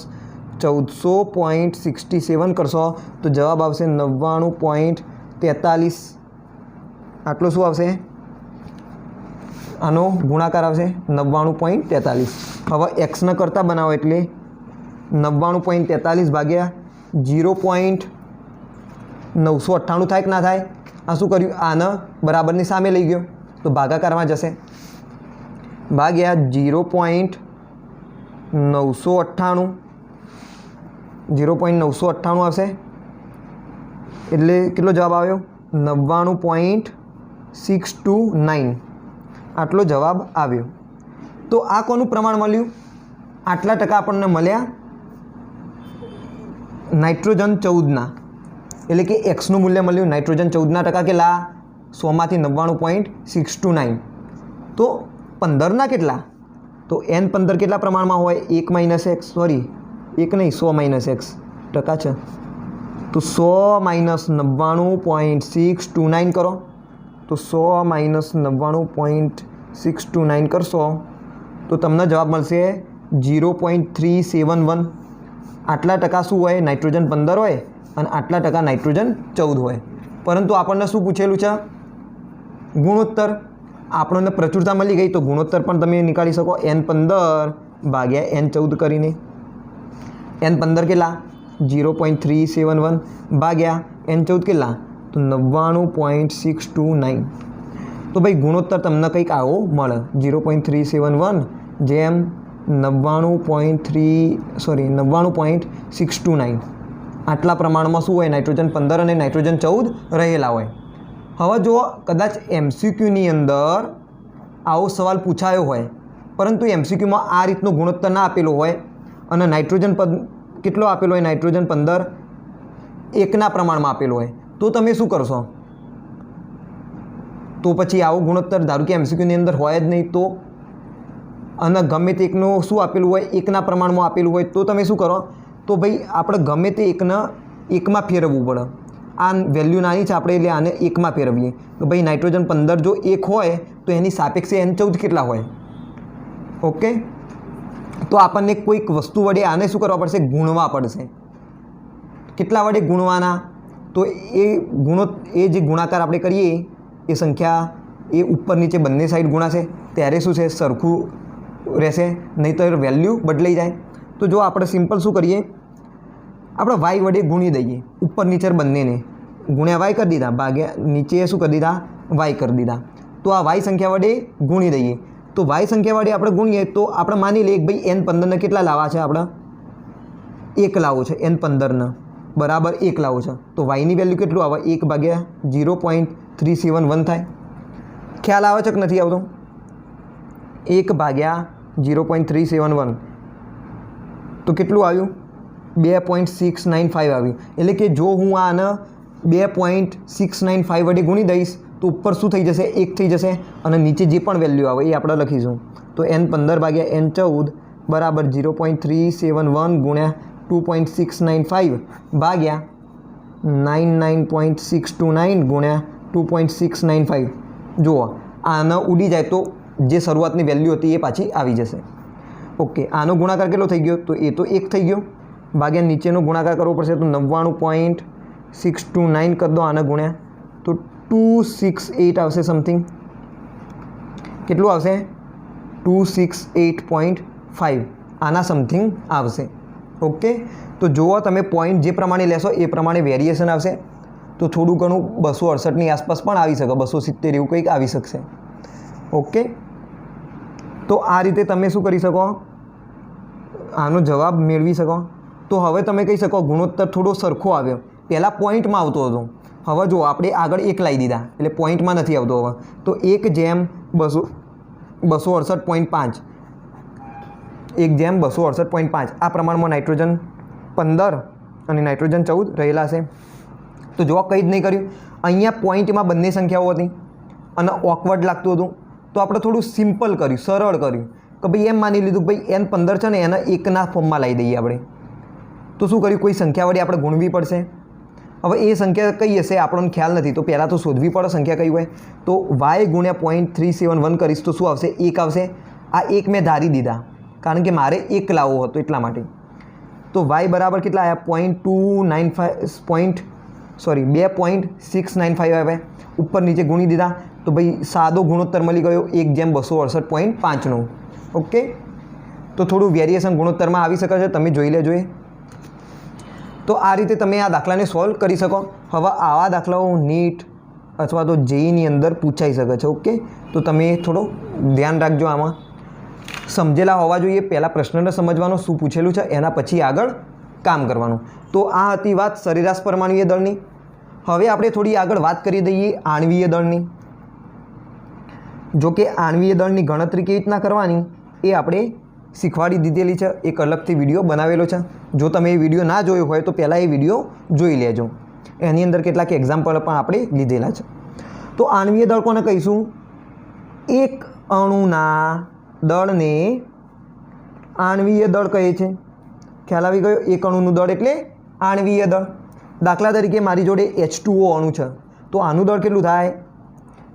14.67 કરશો તો જવાબ આવશે 99.43. આટલો શું આવશે? આનો ગુણાકાર આવશે 99.43. હવે એક્સને કરતાં બનાવો એટલે 99.43 ભાગ્યા 0.998 થાય કે ના થાય? આ શું કર્યું? આને બરાબરની સામે લઈ ગયો તો ભાગાકારમાં જશે, ભાગ્યા 0.998 આવશે એટલે કેટલો જવાબ આવ્યો? 99.629. આટલો જવાબ આવ્યો. તો આ કોનું પ્રમાણ મળ્યું? આટલા ટકા આપણને મળ્યા નાઇટ્રોજન 14ના, એટલે કે એક્સનું મૂલ્ય મળ્યું નાઇટ્રોજન 14ના ટકા કેટલા? 100માંથી 99.629. તો 15ના કેટલા? તો N15 કેટલા પ્રમાણમાં હોય? 1 માઇનસ એક્સ, સોરી 1 નહીં 100 માઇનસ એક્સ ટકા છે તો 100 માઇનસ 99.629 કરો તો 100 માઇનસ 99.629 કરશો તો તમને જવાબ મળશે 0.371. આટલા ટકા શું હોય? નાઇટ્રોજન 15 હોય અને આટલા ટકા નાઇટ્રોજન 14 હોય. પરંતુ આપણને શું પૂછેલું છે? ગુણોત્તર. આપણને પ્રચુરતા મળી ગઈ તો ગુણોત્તર પણ તમે નીકાળી શકો N15 ભાગ્યા N14 કરીને. N15 કેટલા? 0.371 ભાગ્યા N14 કેટલા? તો 99.629. તો ભાઈ ગુણોત્તર તમને કંઈક આવો મળે 0.371 જેમ 99.629. આટલા પ્રમાણમાં શું હોય? નાઇટ્રોજન 15 અને નાઇટ્રોજન 14 રહેલા હોય. હવે જો કદાચ MCQની અંદર આવો સવાલ પૂછાયો હોય પરંતુ MCQમાં આ રીતનો ગુણોત્તર ના આપેલો હોય અને નાઇટ્રોજન પદ કેટલો આપેલો હોય? નાઇટ્રોજન 15 1ના પ્રમાણમાં આપેલો હોય તો તમે શું કરશો? તો પછી આવો ગુણોત્તર ધારો કે MCQની અંદર હોય જ નહીં તો, અને ગમે તે એકનું શું આપેલું હોય? 1ના પ્રમાણમાં આપેલું હોય તો તમે શું કરો? તો ભાઈ આપણે ગમે તે એકને 1માં ફેરવવું પડે. આ વેલ્યુ નાની છે આપણે એટલે આને 1માં ફેરવીએ તો ભાઈ નાઇટ્રોજન 15 જો 1 હોય તો એની સાપેક્ષે N14 કેટલા હોય? ઓકે, તો આપણને કોઈક વસ્તુ વડે આને શું કરવા પડશે? ગુણવા પડશે. કેટલા વડે ગુણવાના? તો એ જે ગુણાકાર આપણે કરીએ એ સંખ્યા એ ઉપર નીચે બંને સાઈડ ગુણાશે ત્યારે શું છે? સરખું રહેશે, નહીંતર વેલ્યુ બદલાઈ જાય. તો જો આપણે સિમ્પલ શું કરીએ? આપણે વાય વડે ગુણી દઈએ ઉપર નીચે બંનેને, ગુણ્યા વાય કરી દીધા ભાગ્યા નીચે શું કરી દીધા? વાય કરી દીધા. તો આ વાય સંખ્યા વડે ગુણી દઈએ. તો વાય સંખ્યા વડે આપણે ગુણીએ તો આપણે માની લઈએ કે ભાઈ N15ને કેટલા લાવવા છે? આપણે 1 લાવવો છે. N15ને બરાબર 1 લાવવો છે તો વાયની વેલ્યુ કેટલું આવે? 1 ભાગ્યા 0.371 થાય. ખ્યાલ આવે છે કે નથી આવતો? 1 ભાગ્યા 0.371 તો કેટલું આવ્યું? 2.695 આવ્યું. એટલે કે જો હું આને 2.695 વડે ગુણી દઈશ તો ઉપર શું થઈ જશે? 1 થઈ જશે અને નીચે જે પણ વેલ્યુ આવે એ આપણે લખીશું. તો N15 ભાગ્યા N14 બરાબર 0.371 ગુણ્યા 2.695 ભાગ્યા 99.629 ગુણ્યા 2.695. જુઓ આને ઉડી જાય તો જે શરૂઆતની વેલ્યુ હતી એ પાછી આવી જશે. ઓકે, આનો ગુણાકાર કેટલો થઈ ગયો? તો એ તો 1 થઈ ગયો ભાગ્યા નીચેનો ગુણાકાર કરવો પડશે તો 99.629 કરી દો આને ગુણ્યા તો 268 આવશે સમથિંગ. કેટલું આવશે? 268.5 આના સમથિંગ આવશે. ઓકે, તો જુઓ તમે પોઈન્ટ જે પ્રમાણે લેશો એ પ્રમાણે વેરિએશન આવશે. તો થોડું ઘણું 268ની આસપાસ પણ આવી શકે, 270 એવું કંઈક આવી શકશે. ઓકે, તો આ રીતે તમે શું કરી શકો? આનો જવાબ મેળવી શકો. તો હવે તમે કહી શકો ગુણોત્તર થોડો સરખો આવ્યો. પહેલાં પોઈન્ટમાં આવતો હતો, હવે જો આપણે આગળ 1 લાવી દીધા એટલે પોઈન્ટમાં નથી આવતો. હવે તો 1/268.5 1/268.5 આ પ્રમાણમાં નાઇટ્રોજન 15 અને નાઇટ્રોજન 14 રહેલા છે. તો જો કંઈ જ નહીં કર્યું, અહીંયા પોઈન્ટમાં બંને સંખ્યાઓ હતી અને ઓકવર્ડ લાગતું હતું, તો આપણે થોડું સિમ્પલ કર્યું, સરળ કર્યું કે ભાઈ એમ માની લીધું કે ભાઈ N15 છે ને એને 1ના ફોર્મમાં લાવી દઈએ આપણે. તો શું કર્યું, કોઈ સંખ્યા વડે આપણે ગુણવી પડશે. હવે એ સંખ્યા કઈ હશે આપણને ખ્યાલ નથી, તો પહેલાં તો શોધવી પડે સંખ્યા કઈ હોય. તો y ગુણ્યા 0.371 કરીશ તો શું આવશે, 1 આવશે. આ 1 મેં ધારી દીધા કારણ કે મારે 1 લાવવો હતો એટલા માટે. તો y બરાબર કેટલા આવ્યા, 2.695 આવ્યા. ઉપર નીચે ગુણી દીધા તો ભાઈ સાદો ગુણોત્તર મળી ગયો 1/268.5નો. ઓકે, તો થોડું વેરિએશન ગુણોત્તરમાં આવી શકે છે, તમે જોઈ લેજો. તો આ રીતે તમે આ દાખલાને સોલ્વ કરી શકો. હવે આવા દાખલાઓ નીટ અથવા તો જેઈની અંદર પૂછાઈ શકે છે. ઓકે, તો તમે થોડો ધ્યાન રાખજો, આમાં સમજેલા હોવા જોઈએ. પહેલાં પ્રશ્નને સમજવાનો શું પૂછેલું છે, એના પછી આગળ કામ કરવાનું. તો આ હતી વાત સરેરાશ પરમાણુય દળની. હવે આપણે થોડી આગળ વાત કરી દઈએ આણ્વીય દળની. જો કે આણ્વીય દળની ગણતરી કેવી રીતના કરવાની એ આપણે શીખવાડી દીધેલી છે, એક અલગથી વિડીયો બનાવેલો છે. જો તમે એ વિડીયો ના જોયો હોય તો પહેલાં એ વિડીયો જોઈ લેજો. એની અંદર કેટલાક એક્ઝામ્પલ પણ આપણે લીધેલા છે. તો આણ્વીય દળ કોને કહીશું, એક અણુના દળને આણ્વીય દળ કહે છે. ખ્યાલ આવી ગયો, એક અણુનું દળ એટલે આણ્વીય દળ. દાખલા તરીકે મારી જોડે H2O અણુ છે, તો આનું દળ કેટલું થાય,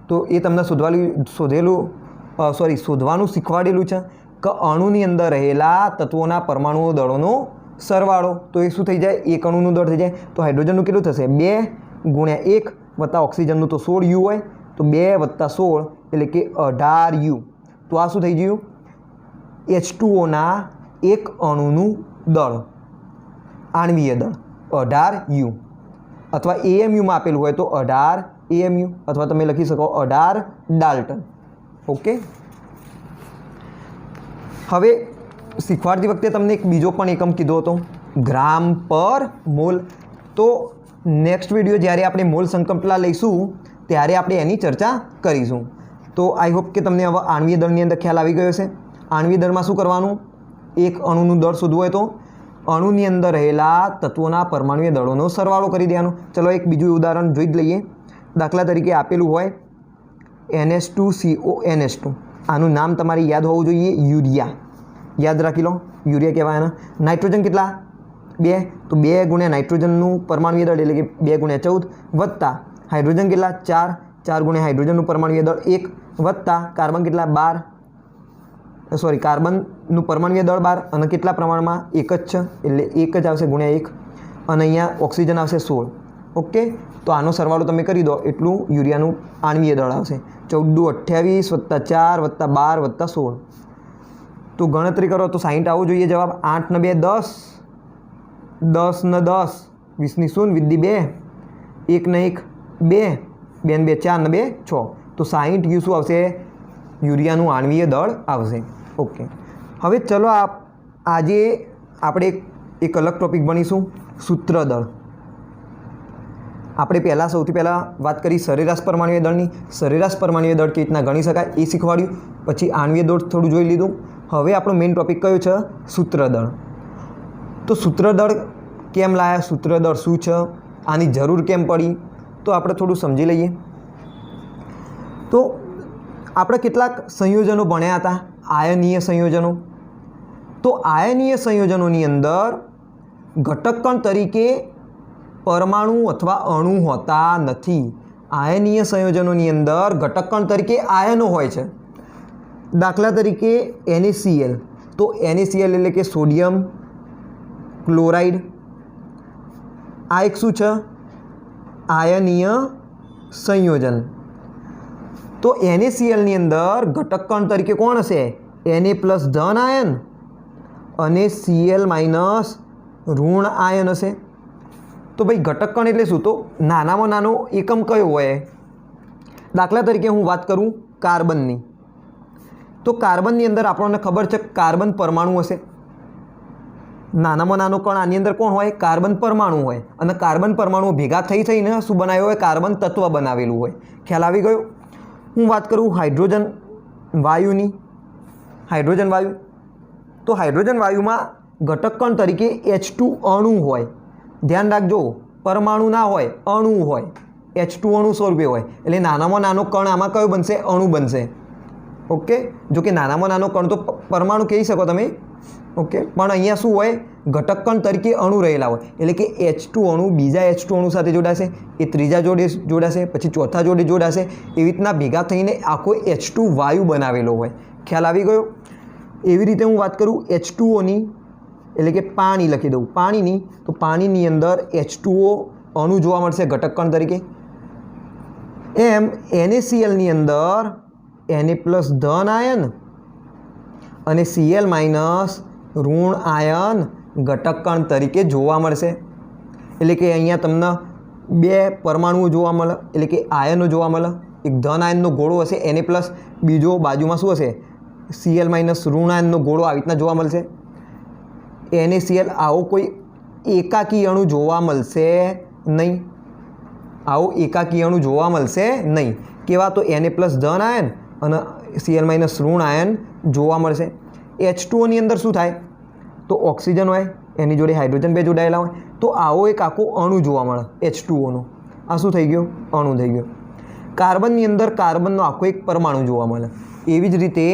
તો એ તમને શોધવાનું શીખવાડેલું છે કે અણુની અંદર રહેલા તત્વોના પરમાણુ દળોનો સરવાળો. તો એ શું થઈ જાય, એક અણુનું દળ થઈ જાય. તો હાઇડ્રોજનનું કેટલું થશે, 2 ગુણ્યા 1 વત્તા ઓક્સિજનનું તો 16 U હોય, તો 2 વત્તા 16 એટલે કે 18 U. તો આ શું થઈ ગયું, H2Oના એક અણુનું દળ, આણ્વીય દળ 18 U. અથવા AMUમાં આપેલું હોય તો 18 AMU, અથવા તમે લખી શકો 18 ડાલ્ટન. ઓકે, હવે શીખવાડતી વખતે તમને એક બીજો પણ એકમ કીધો હતો, ગ્રામ પર મોલ. તો નેક્સ્ટ વિડીયો જ્યારે આપણે મોલ સંકલ્પના લઈશું ત્યારે આપણે એની ચર્ચા કરીશું. તો આઈ હોપ કે તમને હવે આણ્વીય દળની અંદર ખ્યાલ આવી ગયો છે. આણ્વીય દળમાં શું કરવાનું, એક અણુનું દળ શોધવું હોય તો અણુની અંદર રહેલા તત્વોના પરમાણુય દળોનો સરવાળો કરી દેવાનો. ચલો એક બીજું ઉદાહરણ જોઈ જ લઈએ. દાખલા તરીકે આપેલું હોય NH2CONH2, આનું નામ તમારે યાદ હોવું જોઈએ, યુરિયા. યાદ રાખી લો, યુરિયા કહેવાય એના. નાઇટ્રોજન કેટલા, 2, તો 2 ગુણ્યા નાઇટ્રોજનનું પરમાણુય દળ એટલે કે 2 ગુણ્યા 14 વત્તા હાઇડ્રોજન કેટલા, 4, 4 ગુણ્યા હાઇડ્રોજનનું પરમાણુય દળ 1 વત્તા કાર્બન કેટલા, 12, કાર્બનનું પરમાણુય દળ 12 અને કેટલા પ્રમાણમાં, 1 જ છે એટલે 1 જ આવશે ગુણ્યા 1, અને અહીંયા ઓક્સિજન આવશે 16. ઓકે, તો આનો સરવાળો તમે કરી દો એટલું યુરિયાનું આણ્વીય દળ આવશે 14 28 વત્તા 4 વત્તા 12 વત્તા 16. તો ગણતરી કરો તો 60 આવવો જોઈએ જવાબ. 8 ને 2 10, 10 ને 10 20 ની 0 વિદ્દી 2, 1 ને 1 2, 2 ને 2 4 ને 2 6. તો 60 શું આવશે, યુરિયાનું આણ્વીય દળ આવશે. ઓકે, હવે ચલો આજે આપણે એક અલગ ટોપિક ભણીશું, સૂત્રદળ. આપણે સૌથી પહેલાં વાત કરી સરેરાશ પરમાણુય દળની. સરેરાશ પરમાણુય દળ કેવી રીતના ગણી શકાય એ શીખવાડ્યું. પછી આણ્વીય દળ થોડું જોઈ લીધું. હવે આપણો મેઇન ટોપિક કયો છે, સૂત્રદળ. તો સૂત્રદળ કેમ લાયા, સૂત્રદળ શું છે, આની જરૂર કેમ પડી, તો આપણે થોડું સમજી લઈએ. તો આપણે કેટલાક સંયોજનો ભણ્યા હતા, આયનીય સંયોજનો. તો આયનીય સંયોજનોની અંદર ઘટક કણ તરીકે પરમાણુ અથવા અણુ હોતા નથી. આયનીય સંયોજનોની અંદર ઘટક કણ તરીકે આયનો હોય છે. દાખલા તરીકે NaCl. તો NaCl એટલે કે સોડિયમ ક્લોરાઇડ. આ એક શું છે, આયનીય સંયોજન. તો NaClની અંદર ઘટક કણ તરીકે કોણ હશે, Na+ ધન આયન અને Cl- ઋણ આયન હશે. તો ભાઈ ઘટક કણ એટલે શું, તો નાનામાં નાનો એકમ કયો હોય. દાખલા તરીકે હું વાત કરું કાર્બનની. તો કાર્બનની અંદર આપણને ખબર છે કાર્બન પરમાણુ હશે. નાનામાં નાનો કણ આની અંદર કોણ હોય, કાર્બન પરમાણુ હોય. અને કાર્બન પરમાણુ ભેગા થઈને શું બનાવ્યું હોય, કાર્બન તત્વ બનાવેલું હોય. ખ્યાલ આવી ગયો. હું વાત કરું હાઇડ્રોજન વાયુની. હાઇડ્રોજન વાયુ તો હાઇડ્રોજન વાયુમાં ઘટક કણ તરીકે H2 અણુ હોય. ધ્યાન રાખજો, પરમાણુ ના હોય, અણુ હોય. H2 અણુ સ્વરૂપે હોય એટલે નાનામાં નાનો કણ આમાં કયો બનશે? અણુ બનશે. ઓકે, જો કે નાનામાં નાનો કણ તો પરમાણુ કહી શકો તમે. ઓકે, પણ અહીંયા શું હોય? ઘટક કણ તરીકે અણુ રહેલા હોય એટલે કે H2 અણુ બીજા H2 અણુ સાથે જોડાશે, એ ત્રીજા જોડે જોડાશે, પછી ચોથા જોડે જોડાશે. એવી રીતના ભેગા થઈને આખો H2 વાયુ બનાવેલો હોય. ખ્યાલ આવી ગયો? એવી રીતે હું વાત કરું H2Oની, એટલે કે પાણી લખી દઉં પાણીની, તો પાણીની અંદર H2O અણુ જોવા મળશે ઘટક કણ તરીકે. એમ NaClની અંદર Na+ ધન આયન અને Cl- ઋણ આયન ઘટક કણ તરીકે જોવા મળશે. એટલે કે અહીંયા તમને બે પરમાણુઓ જોવા મળે, એટલે કે આયનો જોવા મળે. એક ધન આયનનો ગોળો હશે Na+, બીજો બાજુમાં શું હશે? Cl- ઋણ આયનનો ગોળો આવી રીતના જોવા મળશે. NaCl આવો કોઈ એકાકી અણુ જોવા મળશે નહીં. આવો એકાકી અણુ જોવા મળશે નહીં. કેવા? તો Na+ ધન આયન અને Cl- ઋણ આયન જોવા મળશે. H2Oની અંદર શું થાય? તો ઓક્સિજન હોય, એની જોડે હાઇડ્રોજન બે જોડાયેલા હોય, તો આવો એક આખો અણુ જોવા મળે H2Oનો. આ શું થઈ ગયો? અણુ થઈ ગયો. કાર્બનની અંદર કાર્બનનો આખો એક પરમાણુ જોવા મળે. એવી જ રીતે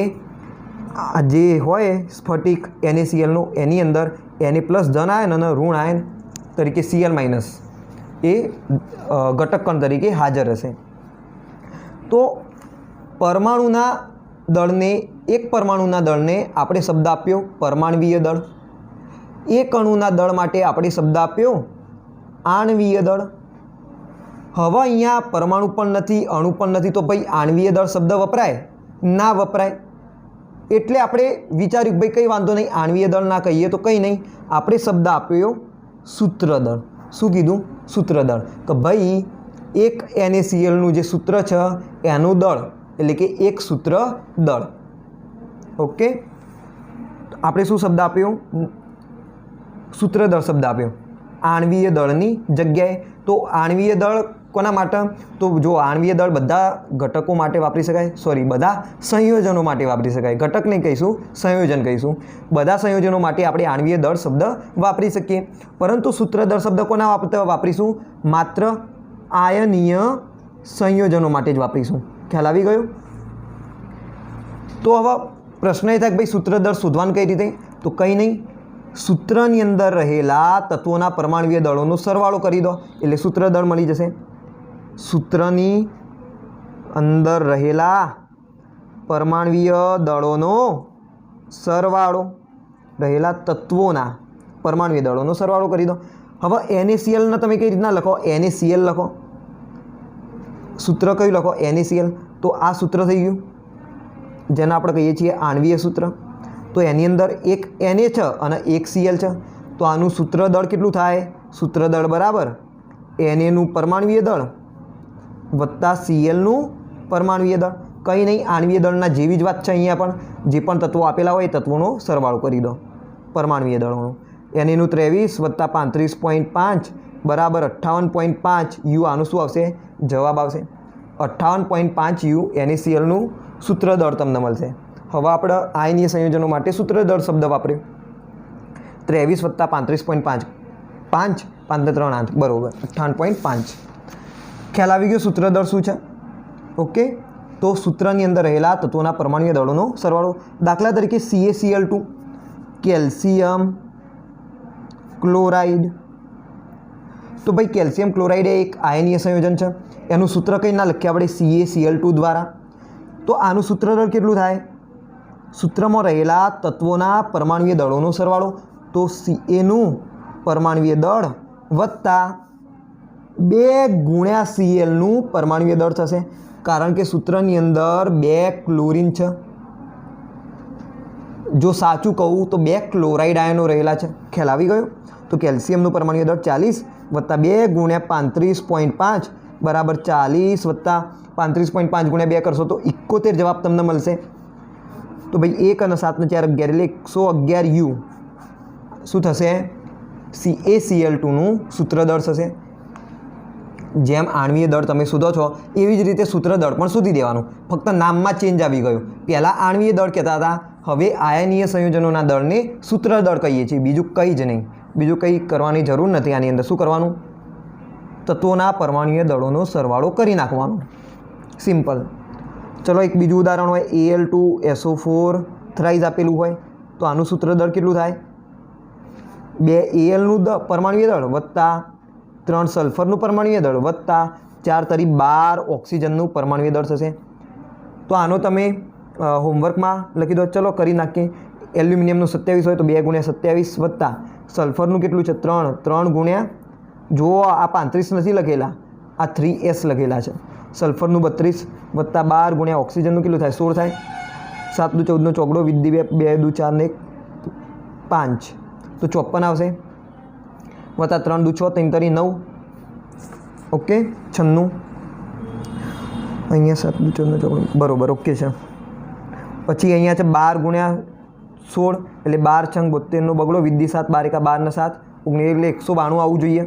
આ જે હોય સ્ફટિક NaClનો, એની અંદર Na+ ધન આયન અને ઋણ આયન તરીકે Cl- એ ઘટક કણ તરીકે હાજર હશે. તો પરમાણુના દળને, એક પરમાણુના દળને આપણે શબ્દ આપ્યો પરમાણવીય દળ. એક અણુના દળ માટે આપણે શબ્દ આપ્યો આણવીય દળ. હવે અહીંયા પરમાણુ પણ નથી, અણુ પણ નથી, તો ભાઈ આણવીય દળ શબ્દ વપરાય? ના વપરાય. એટલે આપણે વિચાર્યું ભાઈ કંઈ વાંધો નહીં, આણવીય દળ ના કહીએ તો કંઈ નહીં, આપણે શબ્દ આપ્યો સૂત્રદળ. શું કીધું? સૂત્રદળ. તો ભાઈ એક NaClનું જે સૂત્ર છે એનું દળ, એટલે કે એક સૂત્ર દળ. ઓકે, આપણે શું શબ્દ આપ્યો? સૂત્રદળ શબ્દ આપ્યો આણવીય દળની જગ્યાએ. તો આણવીય દળ કોના માટે? તો જો આણવીય દળ બધા ઘટકો માટે વાપરી શકાય, સોરી બધા સંયોજનો માટે વાપરી શકાય. ઘટક નહીં કહીશું, સંયોજન કહીશું. બધા સંયોજનો માટે આપણે આણવીય દળ શબ્દ વાપરી શકીએ. પરંતુ સૂત્રદળ શબ્દ કોના વાપરીશું? માત્ર આયનીય સંયોજનો માટે જ વાપરીશું. ખ્યાલ આવી ગયો? તો હવે પ્રશ્ન એ થાય કે ભાઈ સૂત્રદળ શોધવાનું કઈ રીતે? તો કંઈ નહીં, સૂત્રની અંદર રહેલા તત્વોના પરમાણવીય દળોનો સરવાળો કરી દો એટલે સૂત્રદળ મળી જશે. સૂત્રની અંદર રહેલા પરમાણવીય દળોનો સરવાળો, રહેલા તત્વોના પરમાણવીય દળોનો સરવાળો કરી દો. હવે NaClને તમે કઈ રીતના લખો? NaCl લખો. સૂત્ર કયું લખો? NaCl. તો આ સૂત્ર થઈ ગયું જેને આપણે કહીએ છીએ આણવીય સૂત્ર. તો એની અંદર એક Na છે અને એક Cl છે, તો આનું સૂત્રદળ કેટલું થાય? સૂત્રદળ બરાબર Na નું પરમાણવીય દળ વત્તા Clનું પરમાણવીય દળ. કંઈ નહીં, આણવીય દળના જેવી જ વાત છે. અહીંયા પણ જે પણ તત્વો આપેલા હોય એ તત્વોનો સરવાળો કરી દો પરમાણવીય દળોનો. Na નું 23 વત્તા 35.5 બરાબર 58.5 U. આનું શું આવશે? જવાબ આવશે 58.5 U. NaClનું સૂત્રદળ તમને મળશે. હવે આપણે આયનીય સંયોજનો માટે સૂત્રદળ શબ્દ વાપર્યો 23 વત્તા 35.5 5 5 3 8 બરાબર 58.5. ખ્યાલ આવી ગયો સૂત્રદળ શું છે? ઓકે, તો સૂત્રની અંદર રહેલા તત્વોના પરમાણવીય દળોનો સરવાળો. દાખલા તરીકે CaCl2 કેલ્શિયમ ક્લોરાઇડ. તો ભાઈ કેલ્શિયમ ક્લોરાઇડ એ એક આયનીય સંયોજન છે. એનું સૂત્ર કંઈ ના લખીએ આપણે CaCl2 દ્વારા. તો આનું સૂત્રદળ કેટલું થાય? સૂત્રમાં રહેલા તત્વોના પરમાણવીય દળોનો સરવાળો. તો Caનું પરમાણવીય દળ વત્તા 2 ગુણ્યા Clનું પરમાણવીય દળ થશે. કારણ કે સૂત્રની અંદર 2 ક્લોરીન છે. જો સાચું કહું તો 2 ક્લોરાઇડ આયનો રહેલા છે. ખ્યાલ આવી ગયો? તો કેલ્શિયમનું પરમાણવીય દળ 40 વત્તા 2 ગુણ્યા 35.5 બરાબર 40 વત્તા 35.5 ગુણ્યા 2 કરશો તો 71 જવાબ તમને મળશે. તો ભાઈ 1 અને 7 ને 4 11 એટલે 111 U શું થશે? CaCl2નું સૂત્રદળ થશે. જેમ આણ્વીય દળ તમે શોધો છો એવી જ રીતે સૂત્ર દળ પણ શોધી દેવાનું, ફક્ત નામમાં ચેન્જ આવી ગયો. પહેલાં આણ્વીય દળ કહેતા હતા, હવે આયનીય સંયોજનોના દળને સૂત્ર દળ કહીએ છીએ, બીજું કંઈ જ નહીં. બીજું કંઈ કરવાની જરૂર નથી. આની અંદર શું કરવાનું? તત્વોના પરમાણુય દળોનો સરવાળો કરી નાખવાનો, સિમ્પલ. ચલો એક બીજું ઉદાહરણ હોય, Al2SO4 થ્રાઇઝ આપેલું હોય તો આનું સૂત્ર દળ કેટલું થાય? 2 Alનું પરમાણુય દળ વત્તા 3 સલ્ફરનું પરમાણુય દળ વત્તા 4 તરી 12 ઓક્સિજનનું પરમાણુય દળ થશે. તો આનો તમે હોમવર્કમાં લખી દો. ચલો કરી નાખીએ. એલ્યુમિનિયમનું 27 હોય તો 2 × 27 વત્તા સલ્ફરનું કેટલું છે? 3 ગુણ્યા, જુઓ આ 35 નથી લખેલા, આ 3S લખેલા છે. સલ્ફરનું 32 વત્તા 12 ગુણ્યા ઓક્સિજનનું કેટલું થાય? 16 થાય. 7 દુ 14 ચોગડો વિદ્દી 2 દુ 4 ને 5 તો 54 આવશે. વત્તા 3 દુ 6 3 તરી 9, ઓકે 96. અહીંયા 7 દુ 14 ચોગડો બરાબર, ઓકે છે. પછી અહીંયા છે 12 ગુણ્યા 16 એટલે 12 છંગ 72નો બગડો વિદ્દી 7 12 એકા 12 ને 7 19 એટલે 192 આવવું જોઈએ.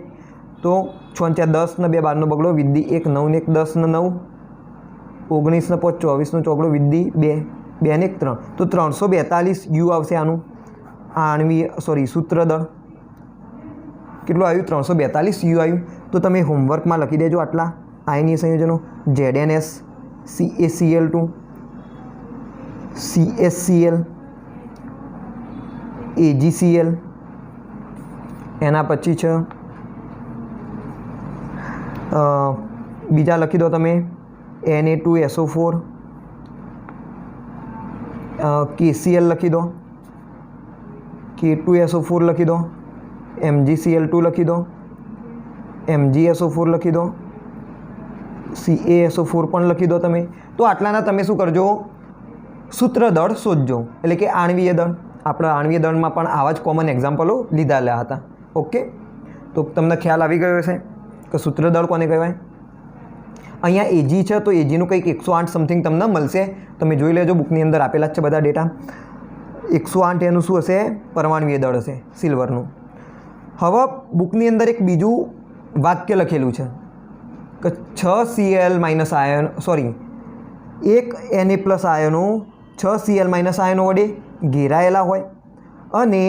તો 6 × 10 ને 2 12નો બગડો વિદ્દી 1 9 ને 1 10 ને 9 19 ને 5 24નો ચોગડો વિદ્દી 2 2 ને 1 3 તો 342 U આવશે આનું આણ્વીય સૂત્ર દળ. કેટલું આવ્યું? 342 U આવ્યું. તો તમે હોમવર્કમાં લખી દેજો આટલા આયનીય સંયોજનો: ZnS, CaCl2, CsCl, AgCl, એના પછી છે બીજા લખી દો તમે Na2SO4, KCl લખી દો, K2SO4 લખી દો, MgCl2 લખી દો, MgSO4 લખી દો, CaSO4 પણ લખી દો તમે. તો આટલાના તમે શું કરજો? સૂત્ર દળ શોધજો, એટલે કે આણ્વીય દળ. આપણે આણ્વીય દળમાં પણ આવા જ કોમન એક્ઝામ્પલો લીધેલા હતા. ઓકે, તો તમને ખ્યાલ આવી ગયો હશે કે સૂત્ર દળ કોને કહેવાય. અહીંયા Ag છે તો Agનું કંઈક 108 સમથિંગ તમને મળશે. તમે જોઈ લેજો, બુકની અંદર આપેલા જ છે બધા ડેટા. 108 એનું શું હશે? પરમાણુય દળ હશે સિલ્વરનું. હવે બુકની અંદર એક બીજું વાક્ય લખેલું છે કે 6Cl- આયન એક Na+ આયનો 6Cl- આયનો વડે ઘેરાયેલા હોય અને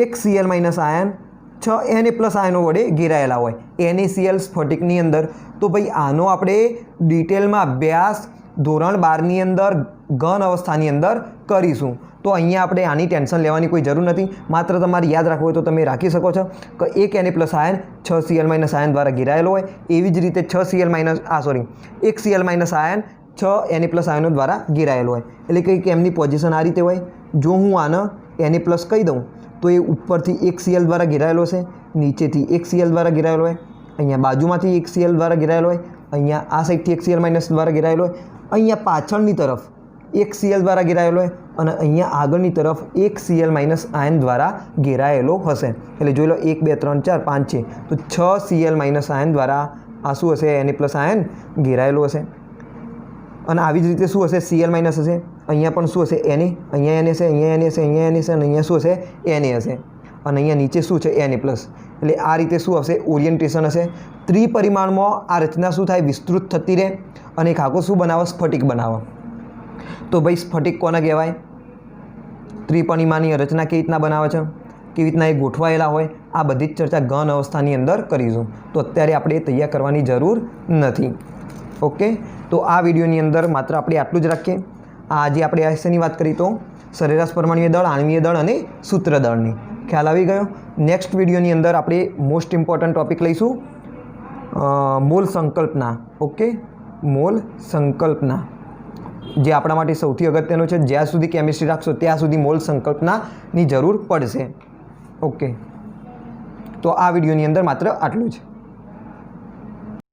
એક Cl- આયન 6 Na+ આયનો વડે ઘેરાયેલા હોય NaCl સ્ફટિકની અંદર. તો ભાઈ આનો આપણે ડિટેલમાં અભ્યાસ ધોરણ 12ની અંદર ઘન અવસ્થાની અંદર કરીશું. તો અહીંયા આપણે આની ટેન્શન લેવાની કોઈ જરૂર નથી. માત્ર તમારે યાદ રાખવું હોય તો તમે રાખી શકો છો કે એક Na+ આયન 6 Cl- આયન દ્વારા ઘેરાયેલો હોય. એવી જ રીતે 1 Cl- આયન 6 Na+ આયનો દ્વારા ઘેરાયેલો હોય. એટલે કંઈક એમની પોઝિશન આ રીતે હોય. જો હું આને Na+ કહી દઉં તો એ ઉપરથી 1 Cl દ્વારા ઘેરાયેલો છે, નીચેથી 1 Cl દ્વારા ઘેરાયેલો હોય, અહીંયા બાજુમાંથી 1 Cl દ્વારા ઘેરાયેલો હોય, અહીંયા આ સાઈડથી 1 Cl- દ્વારા ઘેરાયેલો હોય, અહીંયા પાછળની તરફ 1 Cl દ્વારા ઘેરાયેલો હોય અને અહીંયા આગળની તરફ 1 Cl- આયન દ્વારા ઘેરાયેલો હશે. એટલે જોઈ લો 1 2 3 4 5 છે તો 6 Cl- આયન દ્વારા આ શું હશે? Na+ આયન ઘેરાયેલો હશે. અને આવી જ રીતે શું હશે? Cl- હશે. અહીંયા પણ શું હશે? Na. અહીંયા Na છે, અહીંયા Na છે, અહીંયા Na છે અને અહીંયા શું હશે? Na હશે. અને અહીંયા નીચે શું છે? Na+. એટલે આ રીતે શું હશે? ઓરિએન્ટેશન હશે. ત્રિપરિમાણમાં આ રચના શું થાય? વિસ્તૃત થતી રહે અને એક આખો શું બનાવો? સ્ફટિક બનાવો. તો ભાઈ સ્ફટિક કોને કહેવાય? ત્રિપરિમાણની રચના કેવી રીતના બનાવે છે, કેવી રીતના એ ગોઠવાયેલા હોય, આ બધી જ ચર્ચા ઘન અવસ્થાની અંદર કરીશું. તો અત્યારે આપણે તૈયાર કરવાની જરૂર નથી. ઓકે, તો આ વિડીયોની અંદર માત્ર આપણે આટલું જ રાખીએ. આજે આપણે આ વિશેની વાત કરી તો સરેરાશ પરમાણુય દળ, આણ્વીય દળ અને સૂત્ર દળની ખ્યાલ આવી ગયો. નેક્સ્ટ વિડીયોની અંદર આપણે મોસ્ટ ઇમ્પોર્ટન્ટ ટૉપિક લઈશું મોલ સંકલ્પના. ઓકે, મોલ સંકલ્પના જે આપણા માટે સૌથી અગત્યનું છે. જ્યાં સુધી કેમિસ્ટ્રી રાખશો ત્યાં સુધી મોલ સંકલ્પનાની જરૂર પડશે. ઓકે, તો આ વિડીયોની અંદર માત્ર આટલું જ.